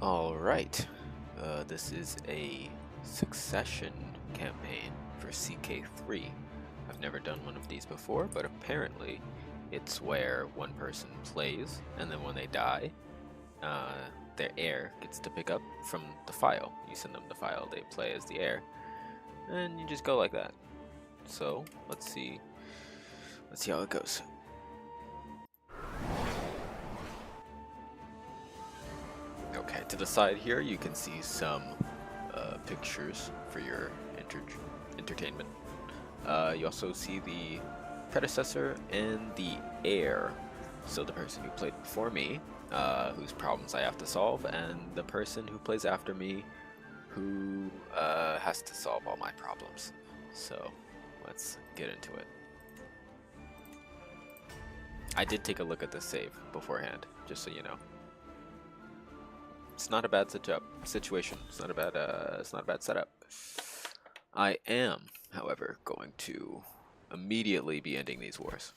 Alright, this is a succession campaign for CK3. I've never done one of these before, but apparently it's where one person plays, and then when they die, their heir gets to pick up from the file. You send them the file, they play as the heir, and you just go like that. So, let's see how it goes. Okay, to the side here you can see some pictures for your entertainment. You also see the predecessor and the heir, so the person who played before me, whose problems I have to solve, and the person who plays after me, who has to solve all my problems. So let's get into it. I did take a look at the save beforehand, just so you know. It's not a bad situation. It's not a bad setup. I am, however, going to immediately be ending these wars.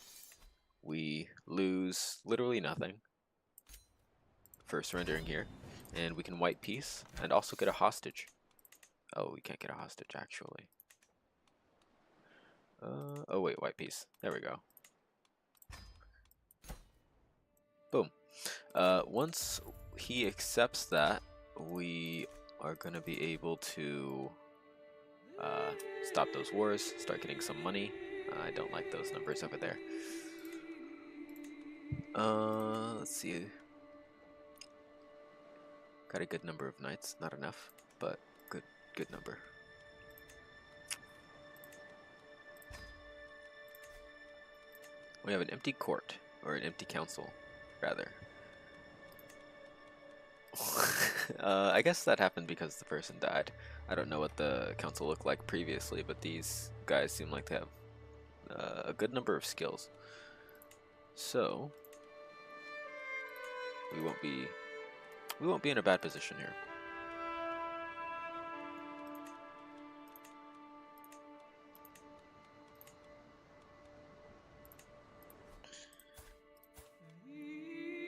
We lose literally nothing for surrendering here, and we can white peace and also get a hostage. Oh, we can't get a hostage actually. Oh wait, white peace. There we go. Boom. Once he accepts that, we are gonna be able to stop those wars, start getting some money. I don't like those numbers over there. Let's see. Got a good number of knights, not enough, but good number. We have an empty court, or an empty council, rather. I guess that happened because the person died. I don't know what the council looked like previously, but these guys seem like they have a good number of skills. So we won't be in a bad position here.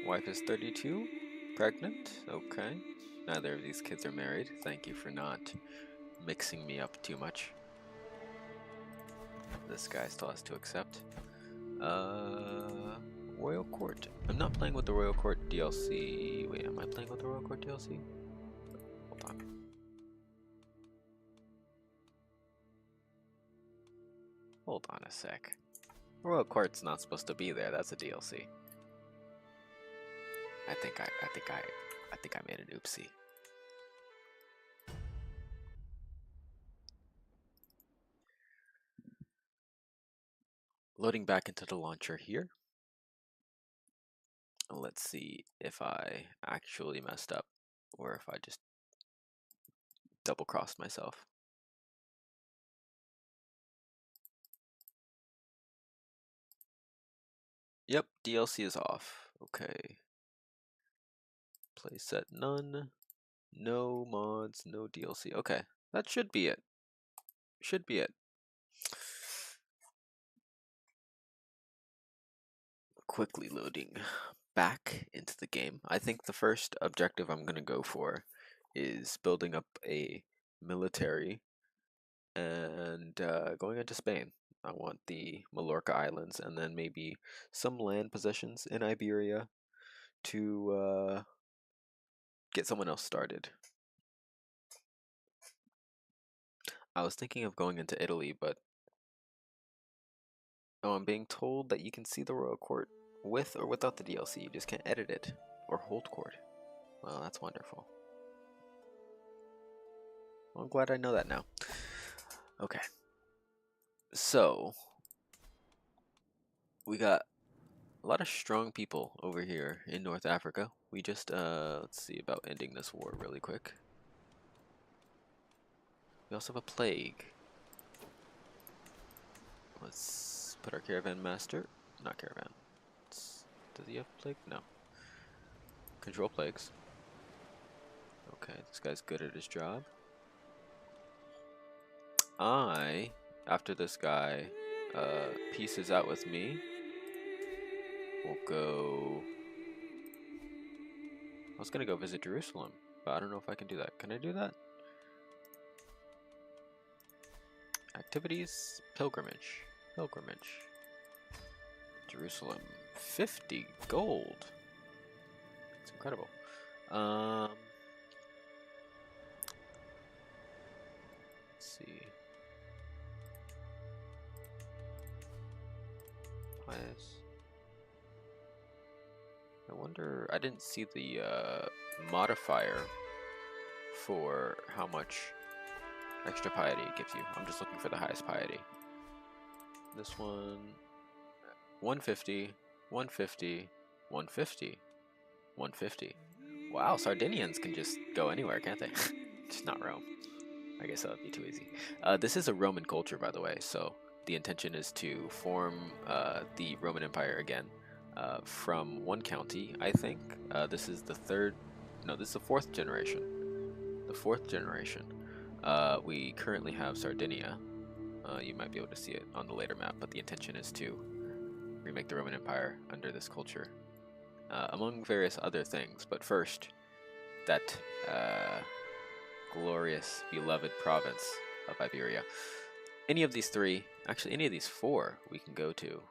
Wife is 32, pregnant. Okay. Neither of these kids are married. Thank you for not mixing me up too much. This guy still has to accept. Royal Court. I'm not playing with the Royal Court DLC. Wait, am I playing with the Royal Court DLC? Hold on. Hold on a sec. Royal Court's not supposed to be there. That's a DLC. I think I made an oopsie. Loading back into the launcher here. Let's see if I actually messed up or if I just double-crossed myself. Yep, DLC is off. Okay. Playset none. No mods, no DLC. Okay, that should be it. Should be it. Quickly loading back into the game. I think the first objective I'm going to go for is building up a military and going into Spain. I want the Mallorca Islands and then maybe some land possessions in Iberia to get someone else started. I was thinking of going into Italy, but oh, I'm being told that you can see the Royal Court with or without the DLC. You just can't edit it or hold court. Well, that's wonderful. Well, I'm glad I know that now. Okay. So, we got a lot of strong people over here in North Africa. We just, let's see about ending this war really quick. We also have a plague. Let's put our caravan master, not caravan. Does he have plague? No. Control plagues. Okay, this guy's good at his job. After this guy pieces out with me, we'll go... I was gonna go visit Jerusalem. but I don't know if I can do that. Can I do that? Activities, pilgrimage, Jerusalem, 50 gold. It's incredible. Let's see. Pious. I wonder, I didn't see the modifier for how much extra piety it gives you. I'm just looking for the highest piety. This one, 150, 150, 150, 150. Wow, Sardinians can just go anywhere, can't they? Just not Rome. I guess that would be too easy. This is a Roman culture, by the way, so the intention is to form the Roman Empire again from one county, I think. This is the fourth generation. The fourth generation. We currently have Sardinia. You might be able to see it on the later map, but the intention is to remake the Roman Empire under this culture, among various other things. But first, that glorious, beloved province of Iberia. Any of these three, actually any of these four, we can go to.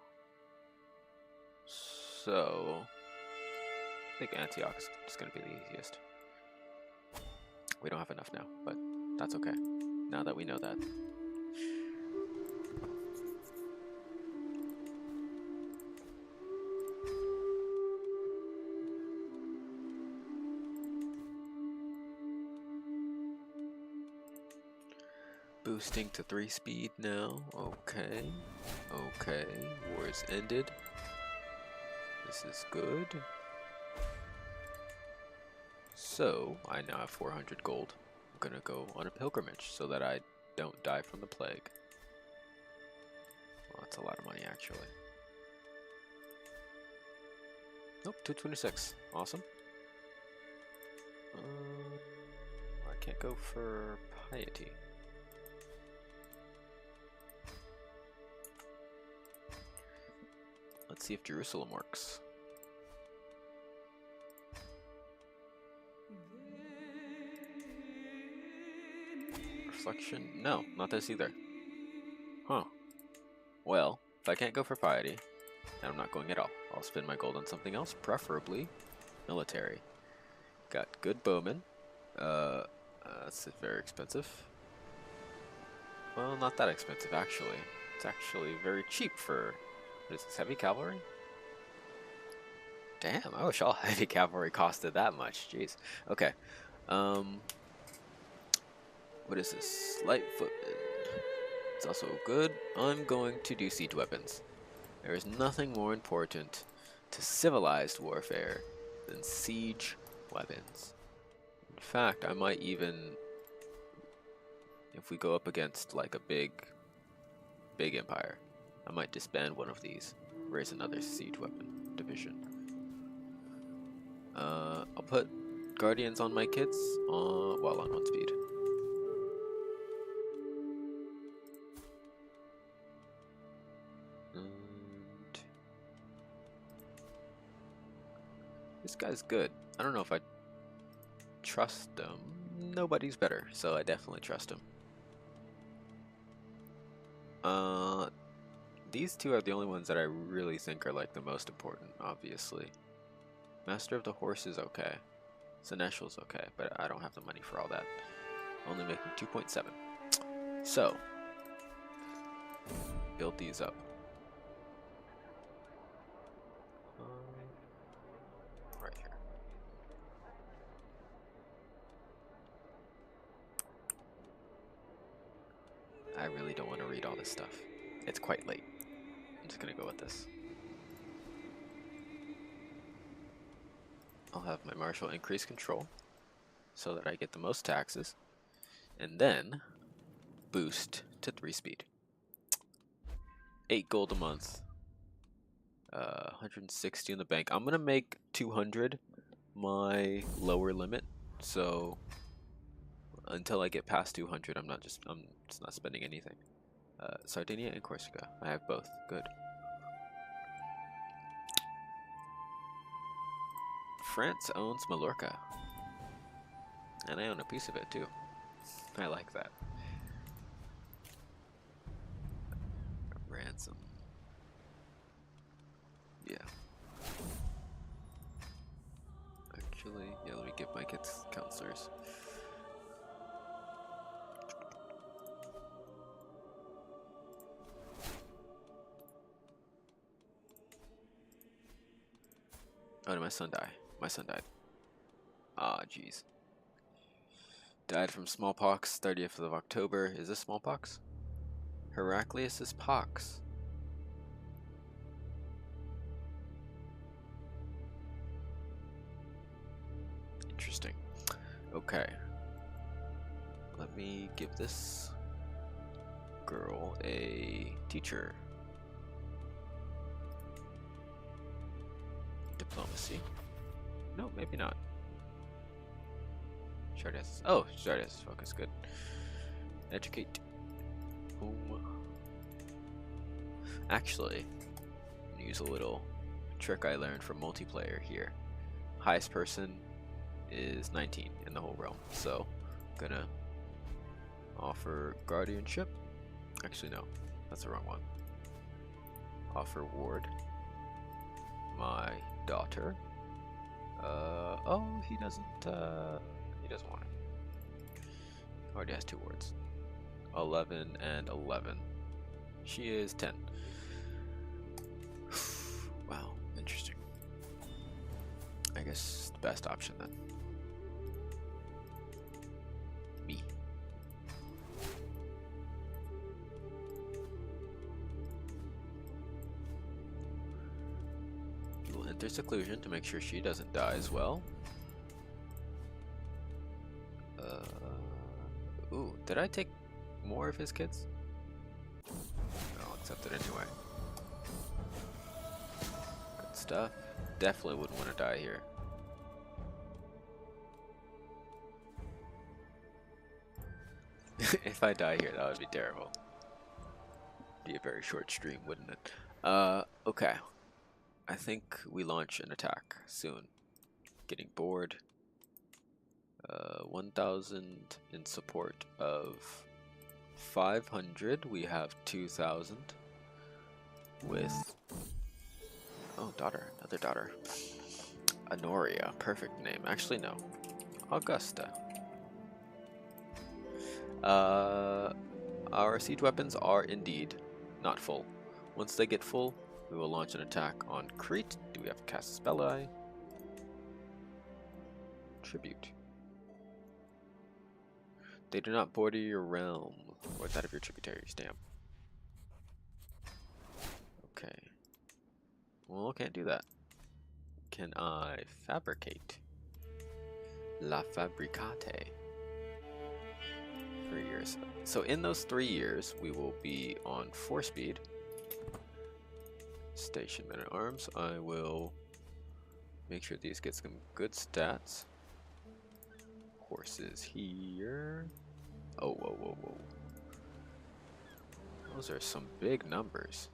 So, I think Antioch is just going to be the easiest. We don't have enough now, but that's okay, now that we know that. Boosting to 3 speed now. Okay. Okay. War's ended. This is good. So, I now have 400 gold. I'm gonna go on a pilgrimage so that I don't die from the plague. Well, that's a lot of money, actually. Nope, 226. Awesome. I can't go for piety. Let's see if Jerusalem works. Reflection? No, not this either. Huh. Well, if I can't go for piety, then I'm not going at all. I'll spend my gold on something else, preferably military. Got good bowmen. That's very expensive. Well, not that expensive, actually. It's actually very cheap for... What is this, heavy cavalry? Damn, I wish all heavy cavalry costed that much. Jeez. Okay. What is this? Light footmen. It's also good. I'm going to do siege weapons. There is nothing more important to civilized warfare than siege weapons. In fact, I might even, if we go up against like a big empire, I might disband one of these, raise another siege weapon division. I'll put guardians on my kids while on 1 speed. And this guy's good. I don't know if I trust him. Nobody's better, so I definitely trust him. These two are the only ones that I really think are like the most important, obviously. Master of the Horse is okay. Seneschal's okay, but I don't have the money for all that. Only making 2.7. So, build these up. Right here. I really don't want to read all this stuff. It's quite late. I'm just gonna go with this. I'll have my marshal increase control so that I get the most taxes, and then boost to 3 speed. 8 gold a month. 160 in the bank. I'm gonna make 200 my lower limit, so until I get past 200, I'm just not spending anything. Sardinia and Corsica. I have both. Good. France owns Mallorca. And I own a piece of it too. I like that. Ransom. Yeah. Actually, yeah, let me give my kids counselors. Oh, did my son die? My son died. Ah, jeez. Died from smallpox, 30th of October. Is this smallpox? Heraclius is pox. Interesting. Okay. Let me give this girl a teacher. Diplomacy. No, maybe not. Chardes. Oh, Chardes. Focus. Good. Educate. Boom. Actually, I'm gonna use a little trick I learned from multiplayer here. Highest person is 19 in the whole realm, so I'm gonna offer guardianship. Actually, no, that's the wrong one. Offer ward. My daughter. Oh, he doesn't want it. Already has 2 wards. 11 and 11. She is 10. Wow, interesting. I guess the best option then. Me. You will enter seclusion to make sure she doesn't die as well. Ooh, did I take more of his kids? I'll accept it anyway. Good stuff. Definitely wouldn't want to die here. If I die here, that would be terrible. Be a very short stream, wouldn't it? Okay. I think we launch an attack soon. Getting bored. 1,000 in support of 500. We have 2,000 with, oh, daughter, another daughter. Honoria, perfect name. Actually, no, Augusta. Our siege weapons are indeed not full. Once they get full, we will launch an attack on Crete. Do we have to cast a spell eye? Tribute. They do not border your realm or that of your tributaries. Damn. Okay. Well, can't do that. Can I fabricate? La fabricate. 3 years. So in those 3 years, we will be on 4 speed. Station men at arms. I will make sure these get some good stats. Horses here. Oh, whoa, whoa, whoa. Those are some big numbers.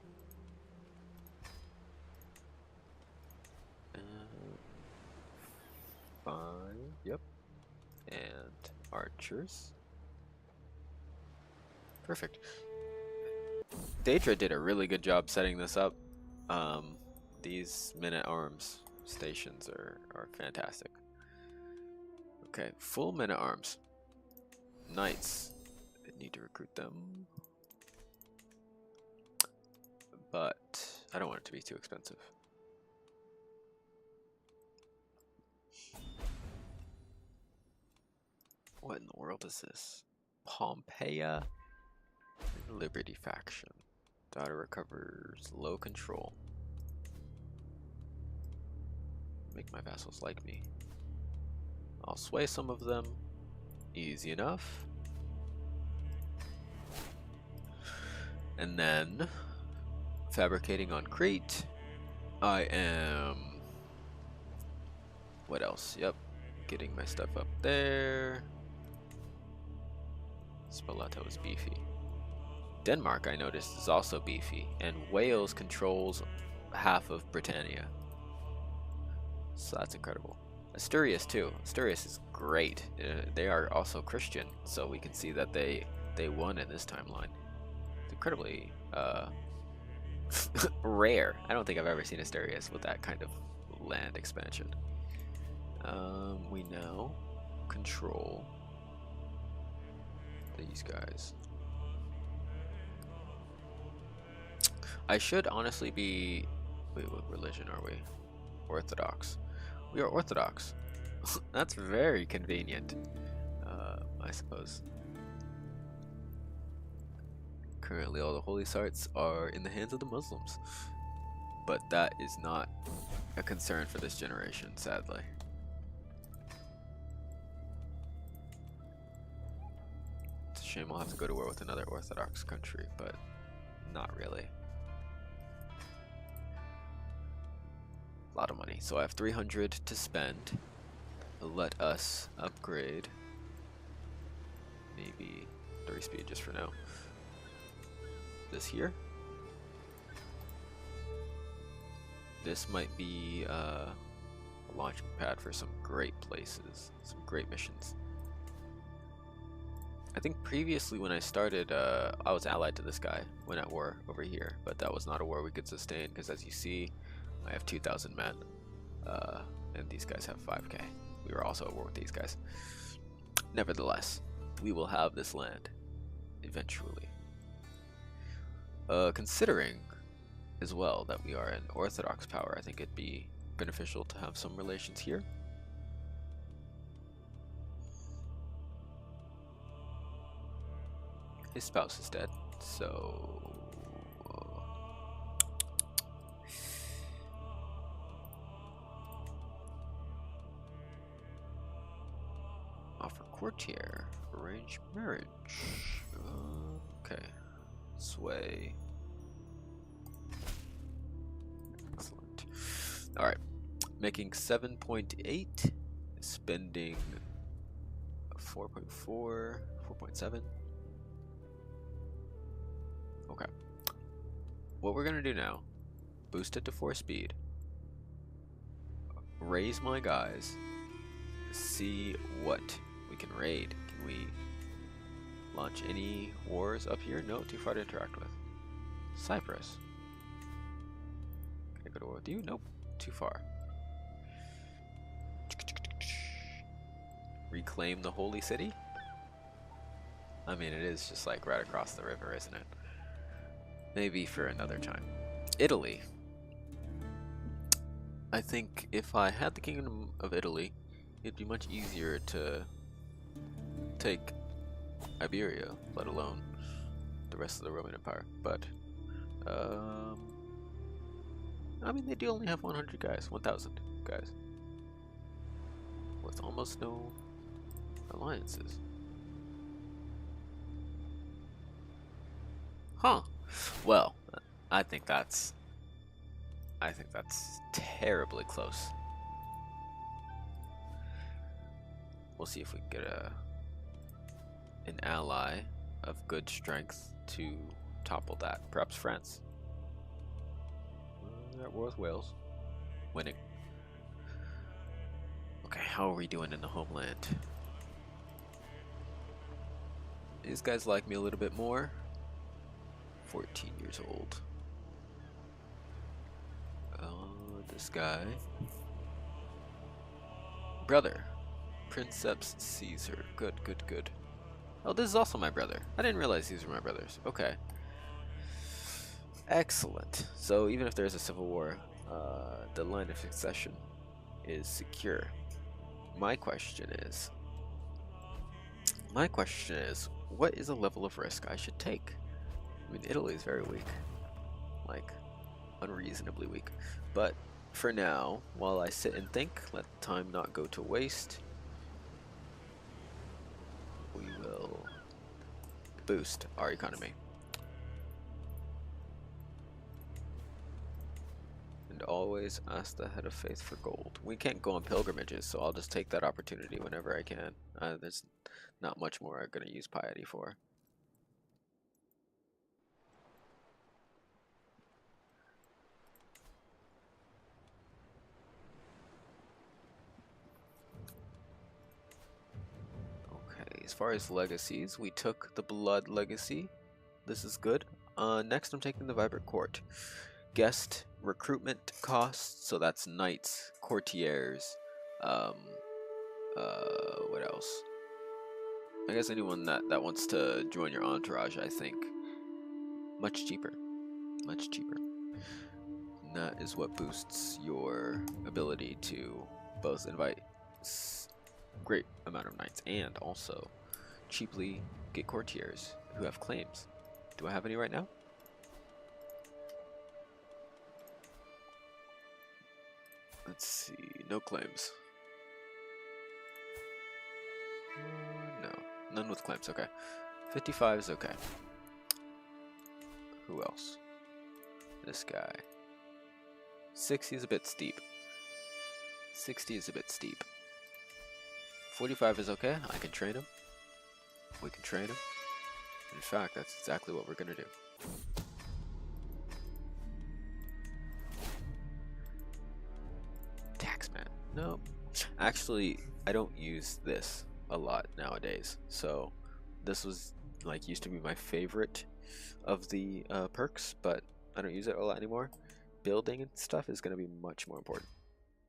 5, yep. And archers. Perfect. Daedra did a really good job setting this up. These men-at-arms stations are fantastic. Okay, full men-at-arms. Knights. I need to recruit them. But I don't want it to be too expensive. What in the world is this? Pompeia Liberty faction. Daughter recovers low control. Make my vassals like me. I'll sway some of them. Easy enough. And then fabricating on Crete. I am, what else? Yep, getting my stuff up there. Spoleto is beefy. Denmark, I noticed, is also beefy, and Wales controls half of Britannia. So that's incredible. Asturias too. Asturias is great. They are also Christian, so we can see that they won in this timeline. It's incredibly rare. I don't think I've ever seen Asturias with that kind of land expansion. We now control these guys. I should honestly be... Wait, what religion are we? Orthodox. We are Orthodox. That's very convenient, I suppose. Currently, all the holy sites are in the hands of the Muslims. But that is not a concern for this generation, sadly. It's a shame I'll have to go to war with another Orthodox country, but not really. A lot of money. So I have 300 to spend. Let us upgrade. Maybe 3 speed just for now. This here. This might be a launching pad for some great places, some great missions. I think previously when I started, I was allied to this guy when at war over here, but that was not a war we could sustain because, as you see, I have 2,000 men, and these guys have 5k. We were also at war with these guys. Nevertheless, we will have this land eventually. Considering as well that we are an Orthodox power, I think it'd be beneficial to have some relations here. His spouse is dead, so offer courtier, arrange marriage. Okay, sway. Excellent. All right, making 7.8, spending 4.4, 4.7. Okay. What we're gonna do now, boost it to 4 speed, raise my guys, see what we can raid. Can we launch any wars up here? No, too far to interact with. Cyprus. Can I go to war with you? Nope, too far. Reclaim the holy city? I mean, it is just like right across the river, isn't it? Maybe for another time. Italy. I think if I had the Kingdom of Italy, it'd be much easier to take Iberia, let alone the rest of the Roman Empire. But, I mean, they do only have 100 guys, 1,000 guys, with almost no alliances. Huh. Well, I think that's terribly close. We'll see if we can get an ally of good strength to topple that. Perhaps France. At war with Wales. Winning. Okay, how are we doing in the homeland? These guys like me a little bit more. 14 years old. This guy. Brother. Princeps Caesar. Good, good, good. Oh, this is also my brother. I didn't realize these were my brothers. Okay. Excellent. So even if there's a civil war, the line of succession is secure. My question is, what is a level of risk I should take? I mean, Italy is very weak. Like, unreasonably weak. But for now, while I sit and think, let time not go to waste, we will boost our economy. And always ask the head of faith for gold. We can't go on pilgrimages, so I'll just take that opportunity whenever I can. There's not much more I'm going to use piety for. as far as legacies, we took the Blood Legacy. This is good. Next I'm taking the Vibrant Court. Guest recruitment costs, so that's knights, courtiers, what else? I guess anyone that wants to join your entourage, I think. Much cheaper. Much cheaper. And that is what boosts your ability to both invite great amount of knights and also cheaply get courtiers who have claims. Do I have any right now? Let's see, no claims. No, none with claims, okay. 55 is okay. Who else? This guy. 60 is a bit steep. 60 is a bit steep. 45 is okay, I can train him. We can train him. In fact, that's exactly what we're gonna do. Taxman. No. Actually, I don't use this a lot nowadays. So this was like used to be my favorite of the perks, but I don't use it a lot anymore. Building and stuff is gonna be much more important.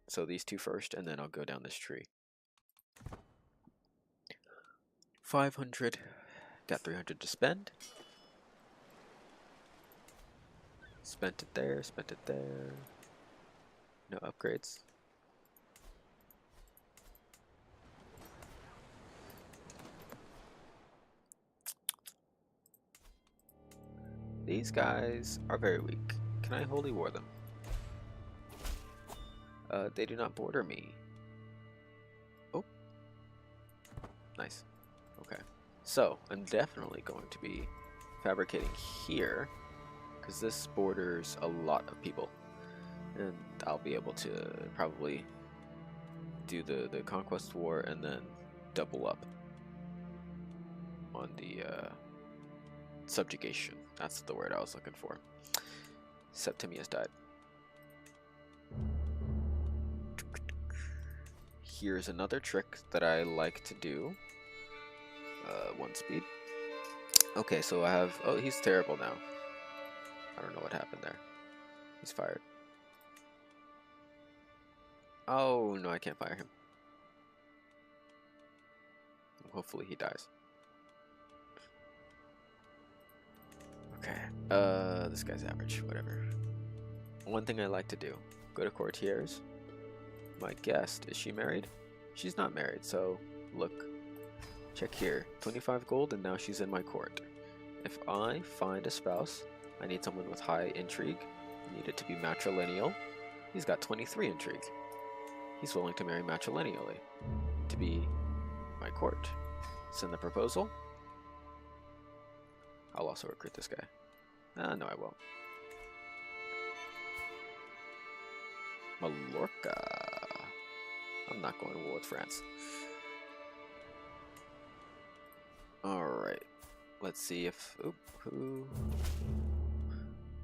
So these two first, and then I'll go down this tree. 500. Got 300 to spend. Spent it there, spent it there. No upgrades. These guys are very weak. Can I holy war them? They do not border me. Oh. Nice. Okay. So, I'm definitely going to be fabricating here, because this borders a lot of people. And I'll be able to probably do the conquest war and then double up on the subjugation. That's the word I was looking for. Septimius died. Here's another trick that I like to do. 1 speed. Okay, so I have... Oh, he's terrible now. I don't know what happened there. He's fired. Oh, no, I can't fire him. Hopefully he dies. Okay. This guy's average. Whatever. One thing I like to do. Go to courtiers. My guest, is she married? She's not married, so look. Check here. 25 gold, and now she's in my court. If I find a spouse, I need someone with high intrigue. I need it to be matrilineal. He's got 23 intrigue. He's willing to marry matrilineally to be my court. Send the proposal. I'll also recruit this guy. No, I won't. Mallorca. I'm not going to war with France. Alright. Let's see if... Oop, who...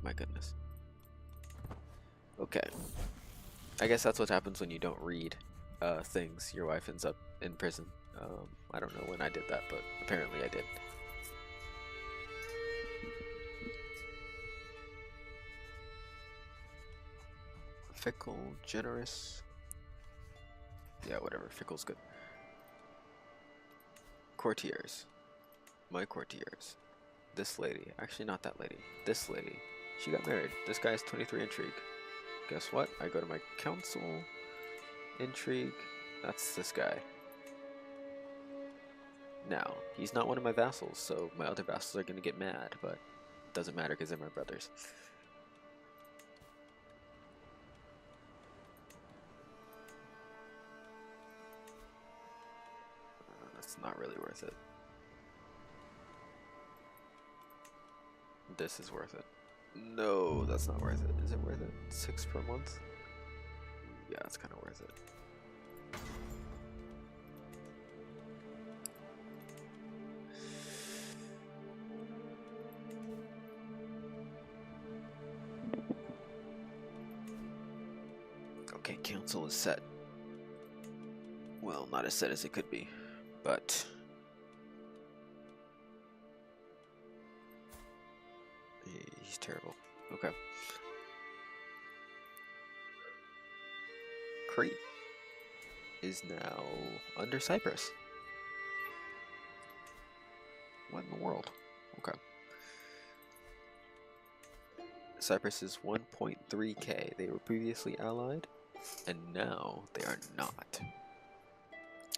My goodness. Okay. I guess that's what happens when you don't read things. Your wife ends up in prison. I don't know when I did that, but apparently I did. Fickle, generous. Yeah, whatever. Fickle's good. Courtiers. My courtiers. This lady. Actually, not that lady. This lady. She got married. This guy has 23 intrigue. Guess what? I go to my council. Intrigue. That's this guy. Now, he's not one of my vassals, so my other vassals are going to get mad, but it doesn't matter because they're my brothers. That's not really worth it. This is worth it. No, that's not worth it. Is it worth it? 6 per month? Yeah, it's kind of worth it. Okay, council is set. Well, not as set as it could be, but He's terrible. Okay. Crete is now under Cyprus. What in the world? Okay. Cyprus is 1.3k. They were previously allied, and now they are not.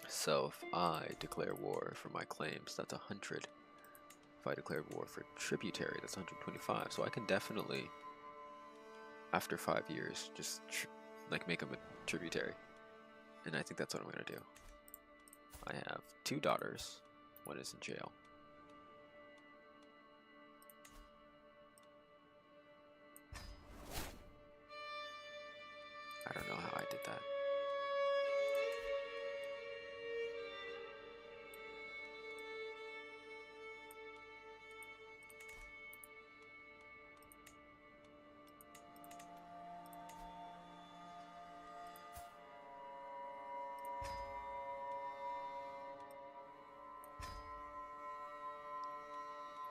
So if I declare war for my claims, that's 100. If I declare war for tributary, that's 125. So I can definitely, after 5 years, just like make them a tributary. And I think that's what I'm gonna do. I have 2 daughters. One is in jail. I don't know how I did that.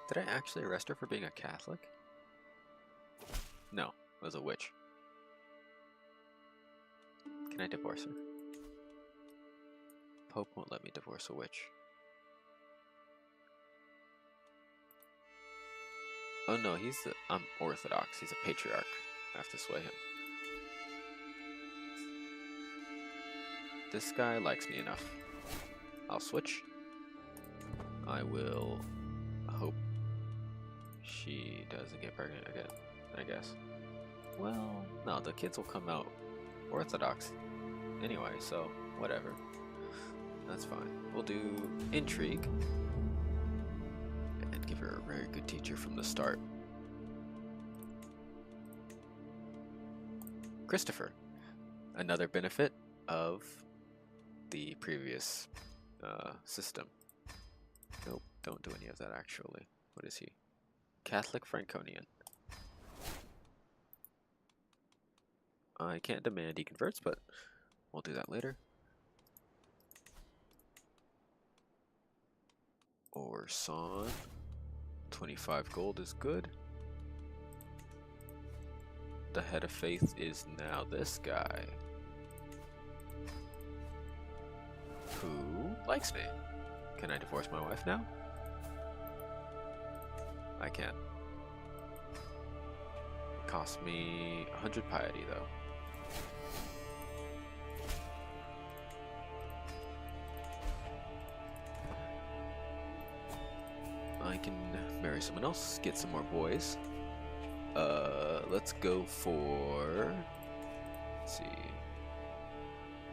Did I actually arrest her for being a Catholic? No, it was a witch. Can I divorce her? Pope won't let me divorce a witch. Oh no, I'm Orthodox. He's a patriarch. I have to sway him. This guy likes me enough. I'll switch. I will hope she doesn't get pregnant again, I guess. Well, no, the kids will come out Orthodox anyway, so whatever. That's fine. We'll do intrigue and give her a very good teacher from the start. Christopher, another benefit of the previous system. Nope, don't do any of that actually. What is he? Catholic Franconian. I can't demand he converts, but we'll do that later. Orson. 25 gold is good. The head of faith is now this guy, who likes me. Can I divorce my wife now? I can't. It cost me 100 piety though. I can marry someone else, get some more boys. Let's go for, let's see,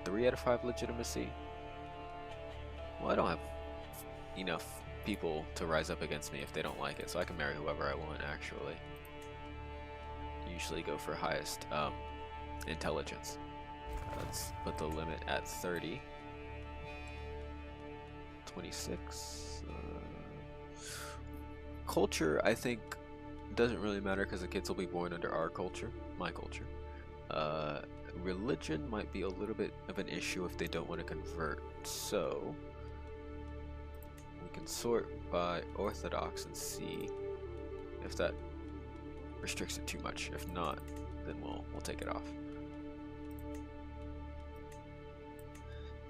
3 out of 5 legitimacy. Well, I don't have enough people to rise up against me if they don't like it, so I can marry whoever I want actually. Usually go for highest intelligence. Let's put the limit at 30. 26. Culture, I think, doesn't really matter because the kids will be born under our culture, my culture. Religion might be a little bit of an issue if they don't want to convert, so we can sort by Orthodox and see if that restricts it too much. If not, then we'll take it off.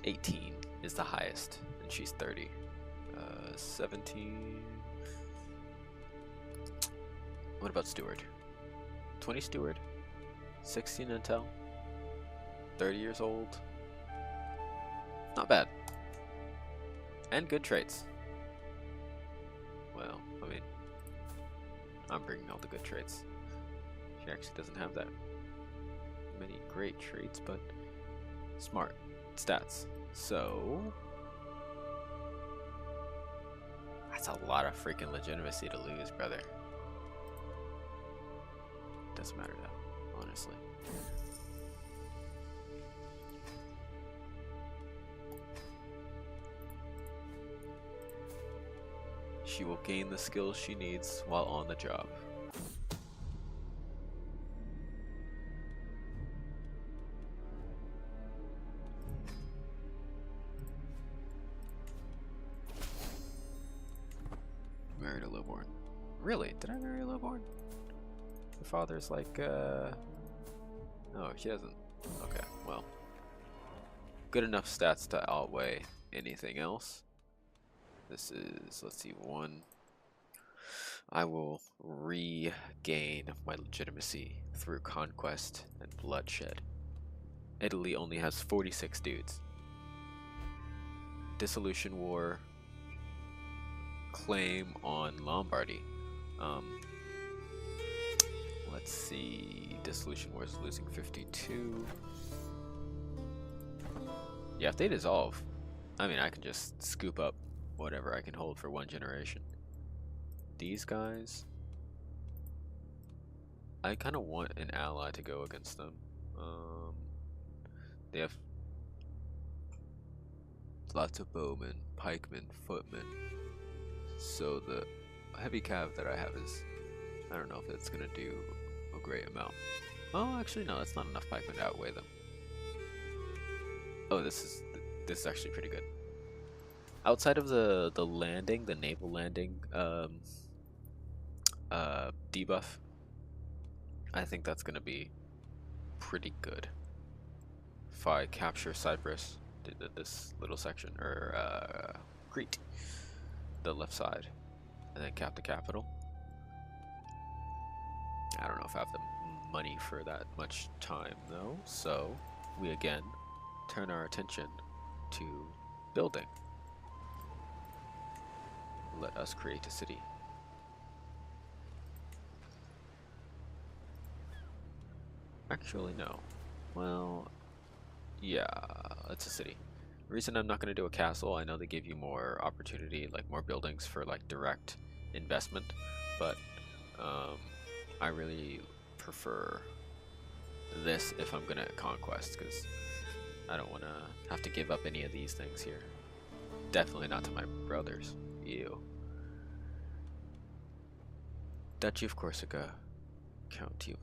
18 is the highest, and she's 30. 17. What about steward? 20 steward, 16 intel, 30 years old. Not bad. And good traits. Well, I mean, I'm bringing all the good traits. She actually doesn't have that many great traits, but smart stats. So that's a lot of freaking legitimacy to lose, brother. Doesn't matter though, honestly. She will gain the skills she needs while on the job. Married a lowborn. Really? Did I marry a lowborn? Her father's like, oh, she doesn't. Okay, well. Good enough stats to outweigh anything else. This is, let's see, 1. I will regain my legitimacy through conquest and bloodshed. Italy only has 46 dudes. Dissolution War, claim on Lombardy. Let's see, Dissolution War is losing 52. Yeah, if they dissolve, I mean, I can just scoop up whatever I can hold for 1 generation. These guys, I kind of want an ally to go against them. They have lots of bowmen, pikemen, footmen. So the heavy cav that I have is, I don't know if it's gonna do a great amount. Oh, actually no, that's not enough pikemen to outweigh them. Oh, this is actually pretty good. Outside of the landing, the naval landing debuff, I think that's gonna be pretty good. If I capture Cyprus, this little section, or Crete, the left side, and then cap the capital. I don't know if I have the money for that much time though, so we again turn our attention to building. Let us create a city. Actually, no. Well, yeah, it's a city. The reason I'm not going to do a castle, I know they give you more opportunity, like more buildings for like direct investment, but I really prefer this if I'm going to conquest, because I don't want to have to give up any of these things here. Definitely not to my brothers. Ew. Duchy of Corsica, County.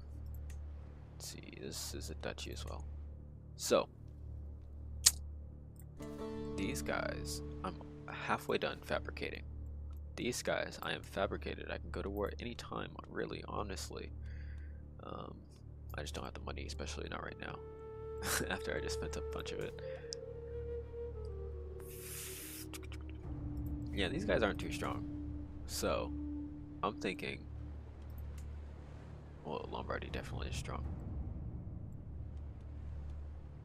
Let's see, this is a duchy as well. So, these guys, I'm halfway done fabricating. These guys, I am fabricated. I can go to war at any time, really, honestly. I just don't have the money, especially not right now. After I just spent a bunch of it. Yeah, these guys aren't too strong. So, I'm thinking, well, Lombardy definitely is strong.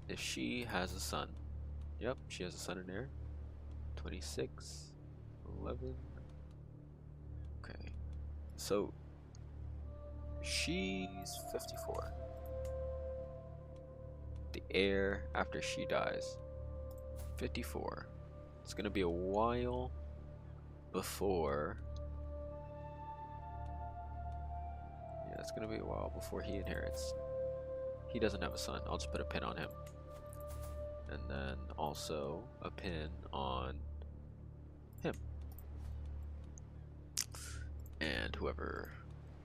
If she has a son, yep, she has a son and heir. 26, 11. Okay, so she's 54. The heir after she dies, 54. It's gonna be a while before. Yeah, it's gonna be a while before he inherits. He doesn't have a son. I'll just put a pin on him. And then also a pin on him. And whoever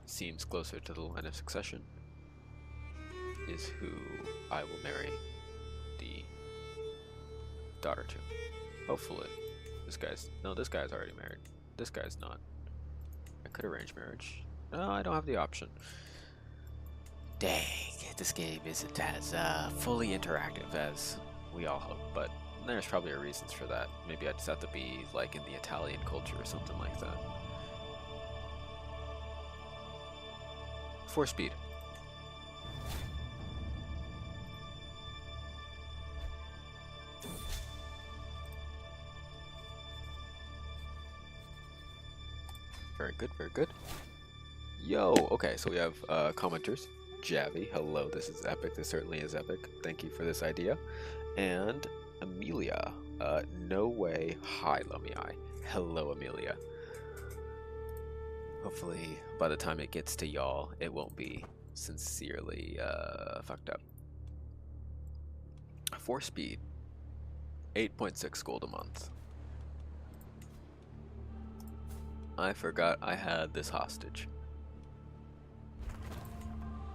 seems closer to the line of succession is who I will marry the daughter to. Hopefully. This guy's already married. This guy's not. I could arrange marriage. No, I don't have the option. Dang, this game isn't as fully interactive as we all hope, but there's probably reasons for that. Maybe I just have to be like in the Italian culture or something like that. 4 speed. Very good, very good. Yo, okay, so we have commenters. Javi, hello, this is epic. This certainly is epic. Thank you for this idea. And Amelia, no way. Hi, Lumii. Hello, Amelia. Hopefully, by the time it gets to y'all, it won't be sincerely fucked up. 4 speed, 8.6 gold a month. I forgot I had this hostage.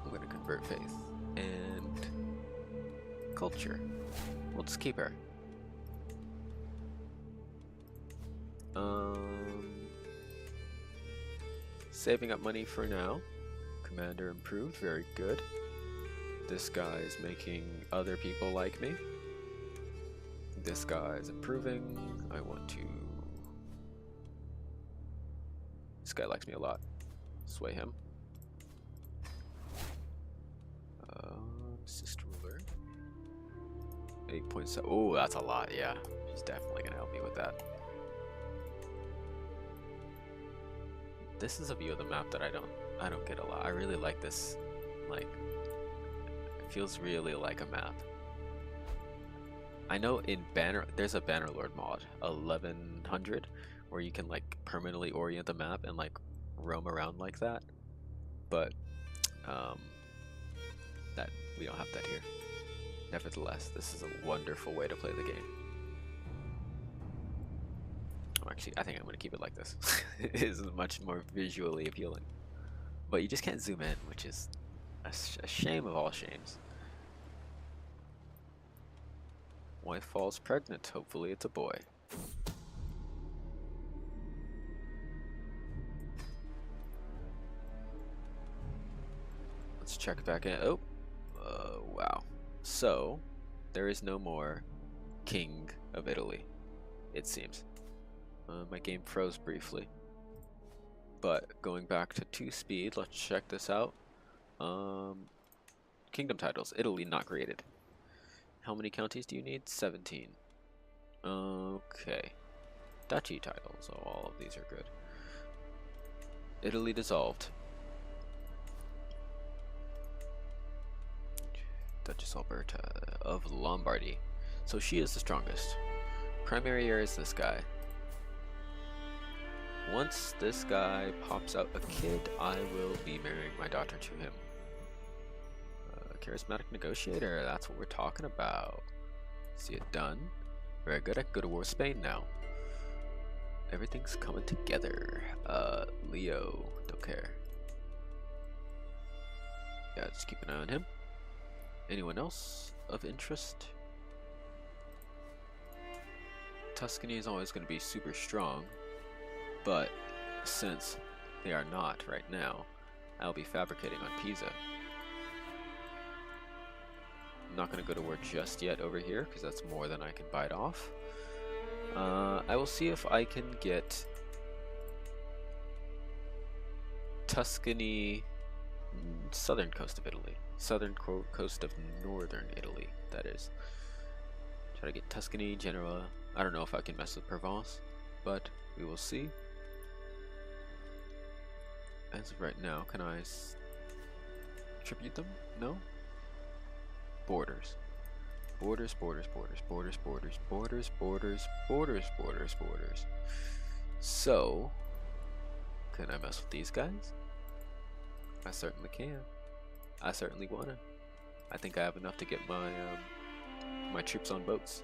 I'm gonna convert faith and culture. We'll just keep her. Saving up money for now. commander improved, very good. This guy is making other people like me. This guy is improving. I want to... This guy likes me a lot. Sway him. Sister ruler. 8.7. Oh, that's a lot, yeah. She's definitely gonna help me with that. This is a view of the map that I don't get a lot. I really like this. Like, it feels really like a map. I know in there's a bannerlord mod, 1100, where you can like permanently orient the map and like roam around like that. But that we don't have that here. Nevertheless, this is a wonderful way to play the game. Actually, I think I'm going to keep it like this. It is much more visually appealing. But you just can't zoom in, which is a shame of all shames. Wife falls pregnant. Hopefully it's a boy. Let's check back in. Oh, wow. So, there is no more King of Italy, it seems. My game froze briefly, but going back to 2 speed, let's check this out. Kingdom titles, Italy not created. How many counties do you need? 17. Okay. Duchy titles, oh, all of these are good. Italy dissolved. Duchess Alberta of Lombardy. So she is the strongest. Primary heir is this guy. Once this guy pops out a kid, I will be marrying my daughter to him. Charismatic negotiator, that's what we're talking about. See it done. Very good, I can go to war with Spain now. Everything's coming together. Leo, don't care. Yeah, just keep an eye on him. Anyone else of interest? Tuscany is always going to be super strong, but since they are not right now, I'll be fabricating on Pisa. I'm not going to go to war just yet over here because that's more than I can bite off. I will see if I can get Tuscany, southern coast of Italy. Southern coast of northern Italy, that is. Try to get Tuscany, Genoa. I don't know if I can mess with Provence, but we will see. As of right now, can I tribute them? No? Borders. Borders, borders, borders, borders, borders, borders, borders, borders, borders, borders. So, can I mess with these guys? I certainly can. I certainly wanna. I think I have enough to get my my troops on boats.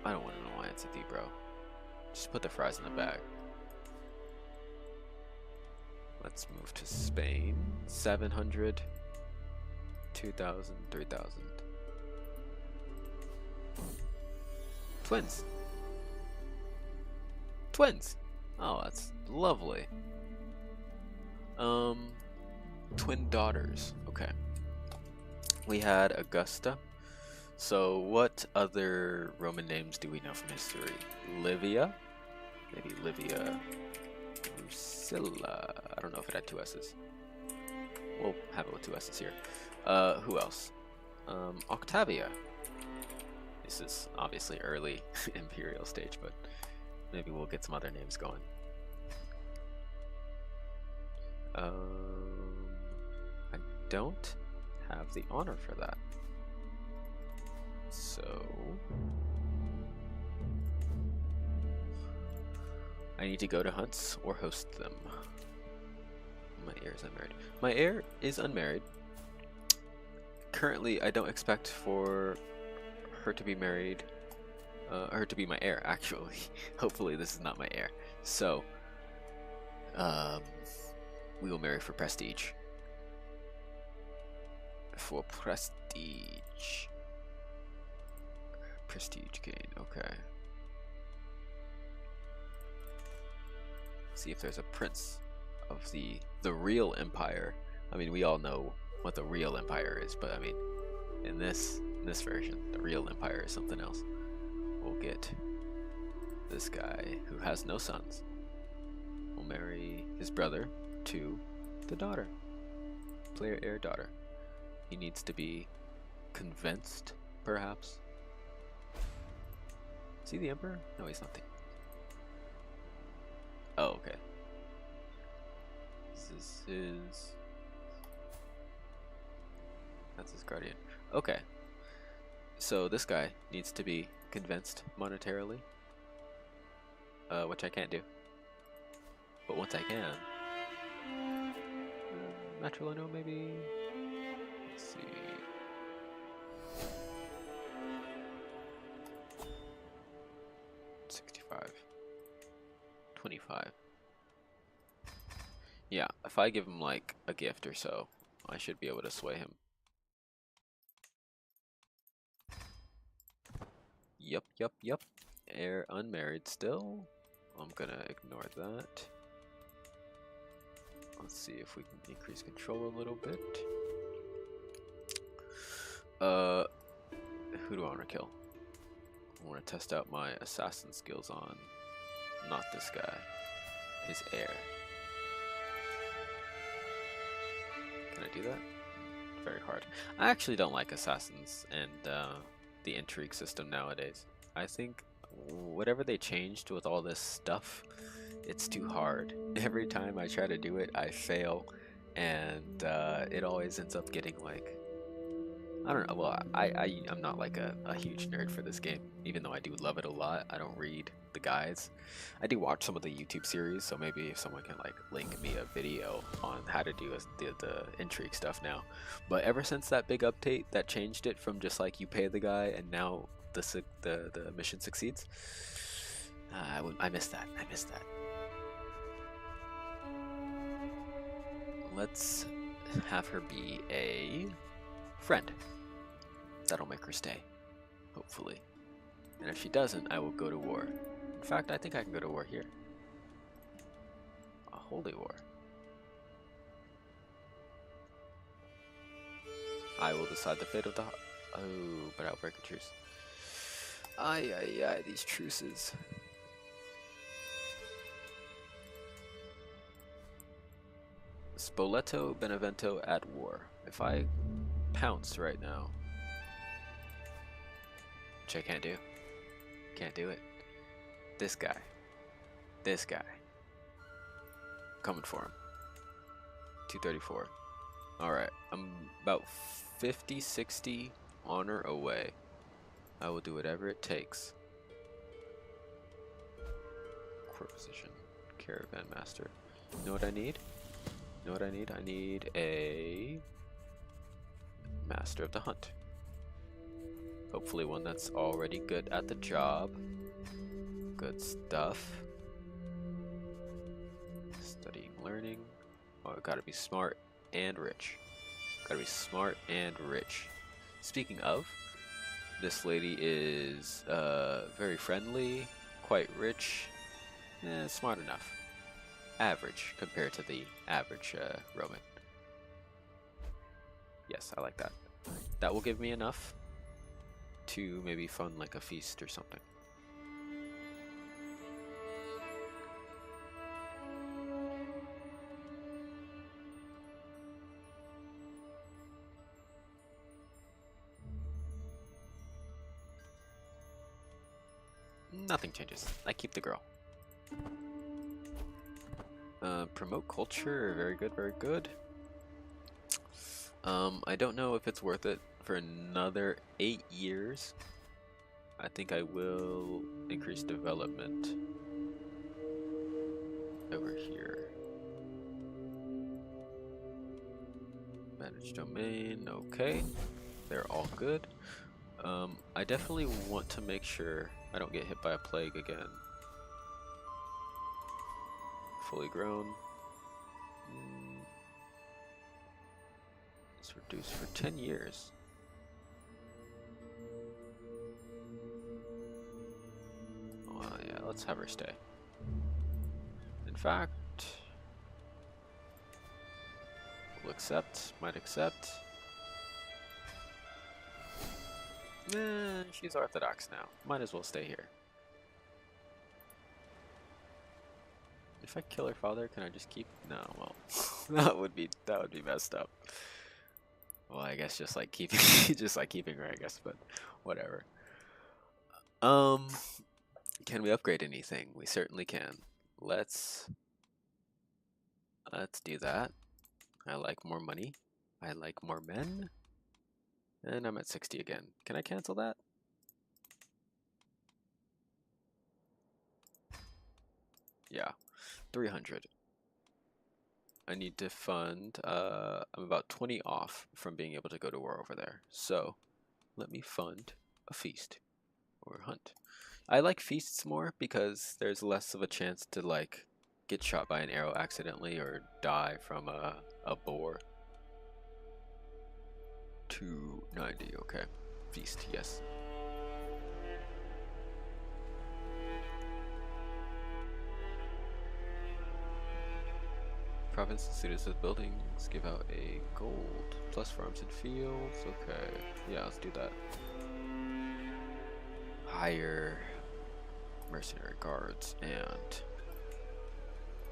I don't want an alliance with you, bro. Just put the fries in the bag. Let's move to Spain. 700, 2,000, 3,000. Twins. Twins. Oh, that's lovely. Twin daughters. Okay. We had Augusta. So what other Roman names do we know from history? Livia. Maybe Livia Drusilla. I don't know if it had 2 S's. We'll have it with 2 S's here. Who else? Octavia. This is obviously early imperial stage, but maybe we'll get some other names going. I don't have the honor for that. So I need to go to hunts or host them. My heir is unmarried. My heir is unmarried. Currently, I don't expect for her to be married, her to be my heir, actually. Hopefully this is not my heir. So, we will marry for prestige. For prestige. Prestige gain, okay. See if there's a prince of the real empire. I mean, we all know what the real empire is, but I mean, in this version, the real empire is something else. We'll get this guy who has no sons. Will marry his brother to the daughter, player heir daughter. He needs to be convinced, perhaps. Is he the emperor? No, he's not the. Oh, okay. This is his. That's his guardian. Okay. So this guy needs to be convinced monetarily, which I can't do. But once I can, matrilineal maybe. Let's see. $65. $25. Yeah, if I give him like a gift or so, I should be able to sway him. Yep. Heir unmarried still. I'm gonna ignore that. Let's see if we can increase control a little bit. Who do I want to kill? I want to test out my assassin skills on not this guy, his heir. Can I do that? Very hard. I actually don't like assassins and the intrigue system nowadays. I think whatever they changed with all this stuff, it's too hard. Every time I try to do it, I fail, and it always ends up getting like, I don't know. Well, I'm not like a huge nerd for this game, even though I do love it a lot. I don't read the guides. I do watch some of the YouTube series, so maybe if someone can like link me a video on how to do the intrigue stuff now. But ever since that big update that changed it from just like you pay the guy and now the mission succeeds, I miss that. I miss that. Let's have her be a friend. That'll make her stay, hopefully. And if she doesn't, I will go to war. In fact, I think I can go to war here. A holy war. I will decide the fate of the... Oh, but I'll break a truce. Ay, these truces. Spoleto Benevento at war. If I pounce right now, which I can't do. Can't do it. This guy. Coming for him. 234. Alright, I'm about 50, 60 honor away. I will do whatever it takes. Court position. Caravan master. You know what I need? I need a master of the hunt. Hopefully one that's already good at the job. Good stuff. Studying, learning. Oh, gotta be smart and rich. Speaking of, this lady is very friendly, quite rich, smart enough. Average compared to the average Roman. Yes, I like that. That will give me enough to maybe fund like a feast or something. Nothing changes. I keep the girl. Promote culture, very good. I don't know if it's worth it for another 8 years. I think I will increase development over here. Manage domain, okay. They're all good. I definitely want to make sure I don't get hit by a plague again. Fully grown. It's reduced for 10 years. Oh yeah, let's have her stay. In fact, accept. Might accept. She's Orthodox now. Might as well stay here. If I kill her father, can I just keep? No, well, that would be messed up. Well, I guess just like keeping her, I guess, but whatever. Can we upgrade anything? We certainly can. Let's do that. I like more money. I like more men. And I'm at 60 again. Can I cancel that? Yeah, 300. I need to fund, I'm about 20 off from being able to go to war over there. So let me fund a feast or hunt. I like feasts more because there's less of a chance to like get shot by an arrow accidentally or die from a boar. 290, okay. Feast, yes. Province and cities with buildings give out a gold plus farms and fields. Okay, yeah, let's do that. Hire mercenary guards and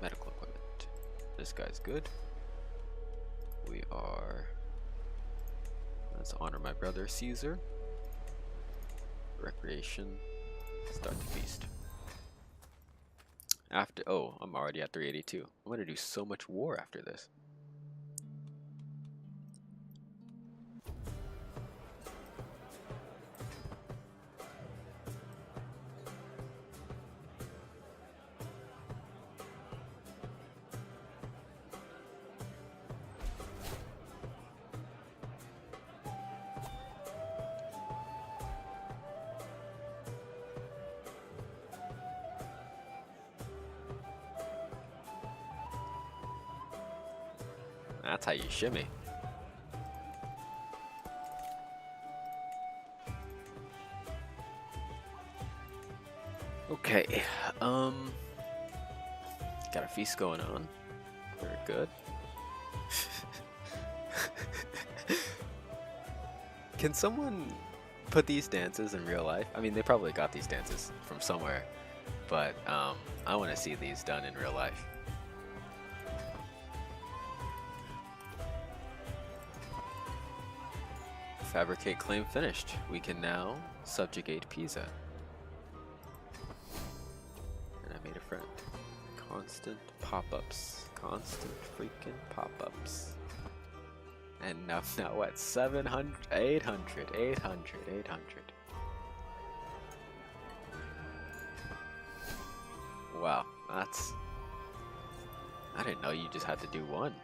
medical equipment. This guy's good. We are. Let's honor my brother Caesar. Recreation. Start the feast. After, oh, I'm already at 382. I'm gonna do so much war after this. That's how you shimmy. Okay, got a feast going on. Very good. Can someone put these dances in real life? I mean, they probably got these dances from somewhere, but I want to see these done in real life. Fabricate claim finished. We can now subjugate Pisa. And I made a friend. Constant pop-ups. Constant freaking pop-ups. And now what? 700, 800, 800, 800. Wow, that's... I didn't know you just had to do one.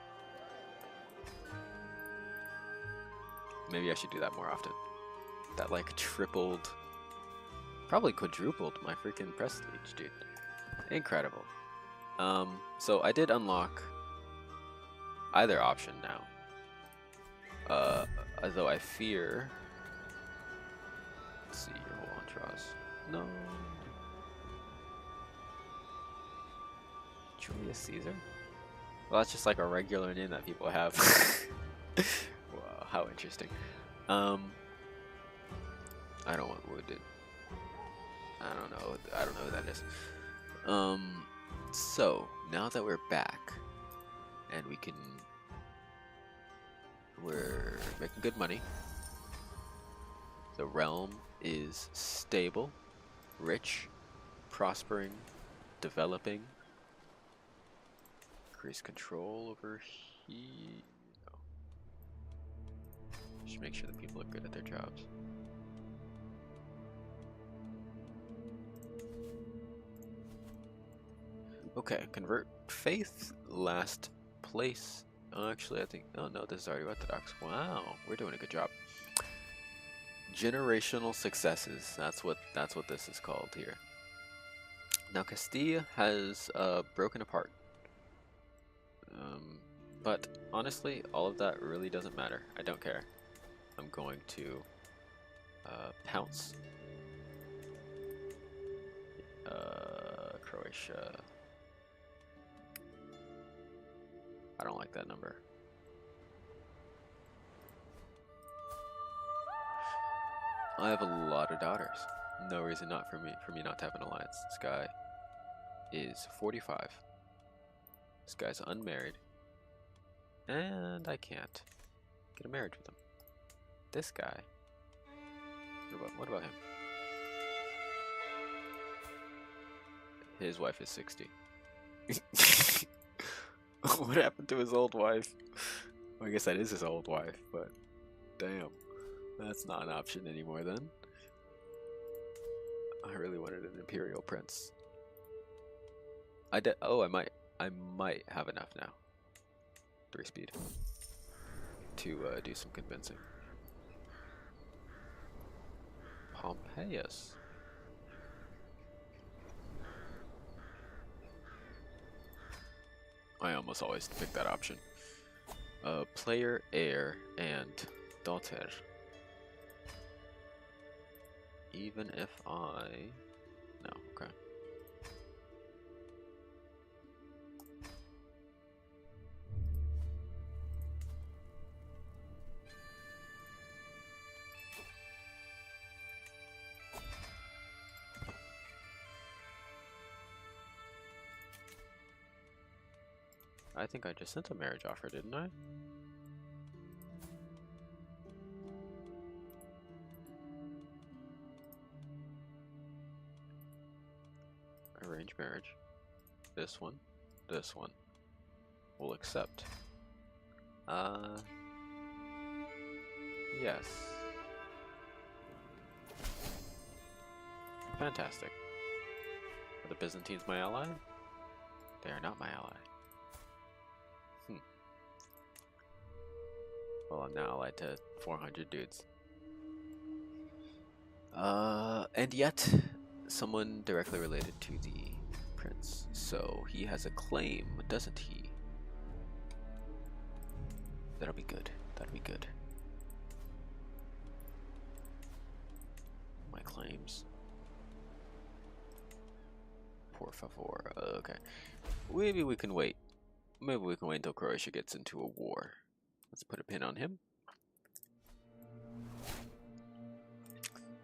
Maybe I should do that more often. That like tripled, probably quadrupled my freaking prestige, dude. Incredible. So I did unlock either option now. Although I fear. Let's see your whole entourage. No. Julius Caesar? Well, that's just like a regular name that people have. Wow, how interesting. I don't want wounded. I don't know who that is. So now that we're back and we're making good money. The realm is stable, rich, prospering, developing. Increase control over here. No. Just make sure that people are good at their jobs. Okay, convert faith, last place. Oh, actually, I think, oh no, this is already Orthodox. Wow, we're doing a good job. Generational successes. That's what this is called here. Now Castilla has broken apart. But honestly, all of that really doesn't matter. I don't care. I'm going to pounce. Croatia. I don't like that number. I have a lot of daughters. No reason not for me not to have an alliance. This guy is 45. This guy's unmarried. And I can't get a marriage with him. This guy. What about him? His wife is 60. What happened to his old wife? Well, I guess that is his old wife, but damn. That's not an option anymore then. I really wanted an Imperial Prince. I might have enough now. 3 speed. To do some convincing. Pompeius. I almost always pick that option. Player, heir, and daughter. Even if no, okay. I think I just sent a marriage offer, didn't I? Arranged marriage. This one. We'll accept. Yes. Fantastic. Are the Byzantines my ally? They are not my ally. Well, I'm now allied to 400 dudes. And yet, someone directly related to the prince. So he has a claim, doesn't he? That'll be good. That'll be good. My claims. Por favor. Okay. Maybe we can wait. Maybe we can wait until Croatia gets into a war. Let's put a pin on him.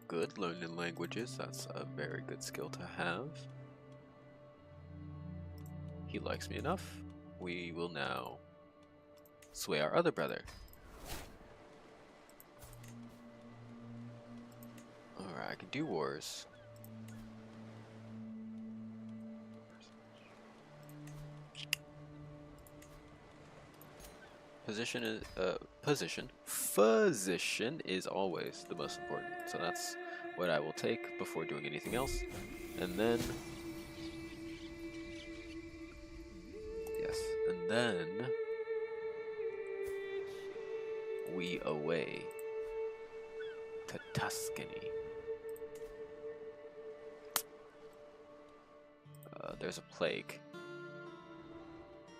Good, learning languages. That's a very good skill to have. He likes me enough. We will now sway our other brother. Alright, I can do wars. Position is always the most important. So that's what I will take before doing anything else. And then we away to Tuscany. There's a plague.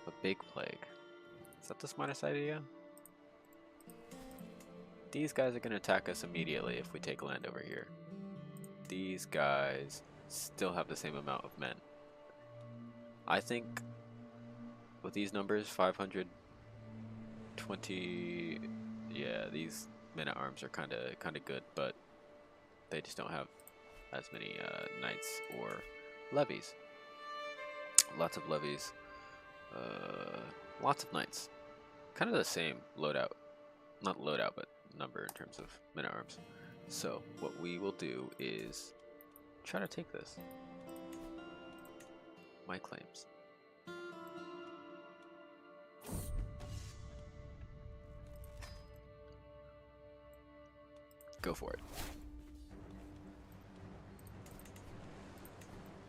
A big plague. Is that the smartest idea? These guys are going to attack us immediately if we take land over here. These guys still have the same amount of men. I think with these numbers, 520, yeah, these men-at-arms are kind of good, but they just don't have as many knights or levies. Lots of levies, lots of knights. Kind of the same loadout, not loadout, but number in terms of men-at-arms. So what we will do is try to take this. My claims. Go for it.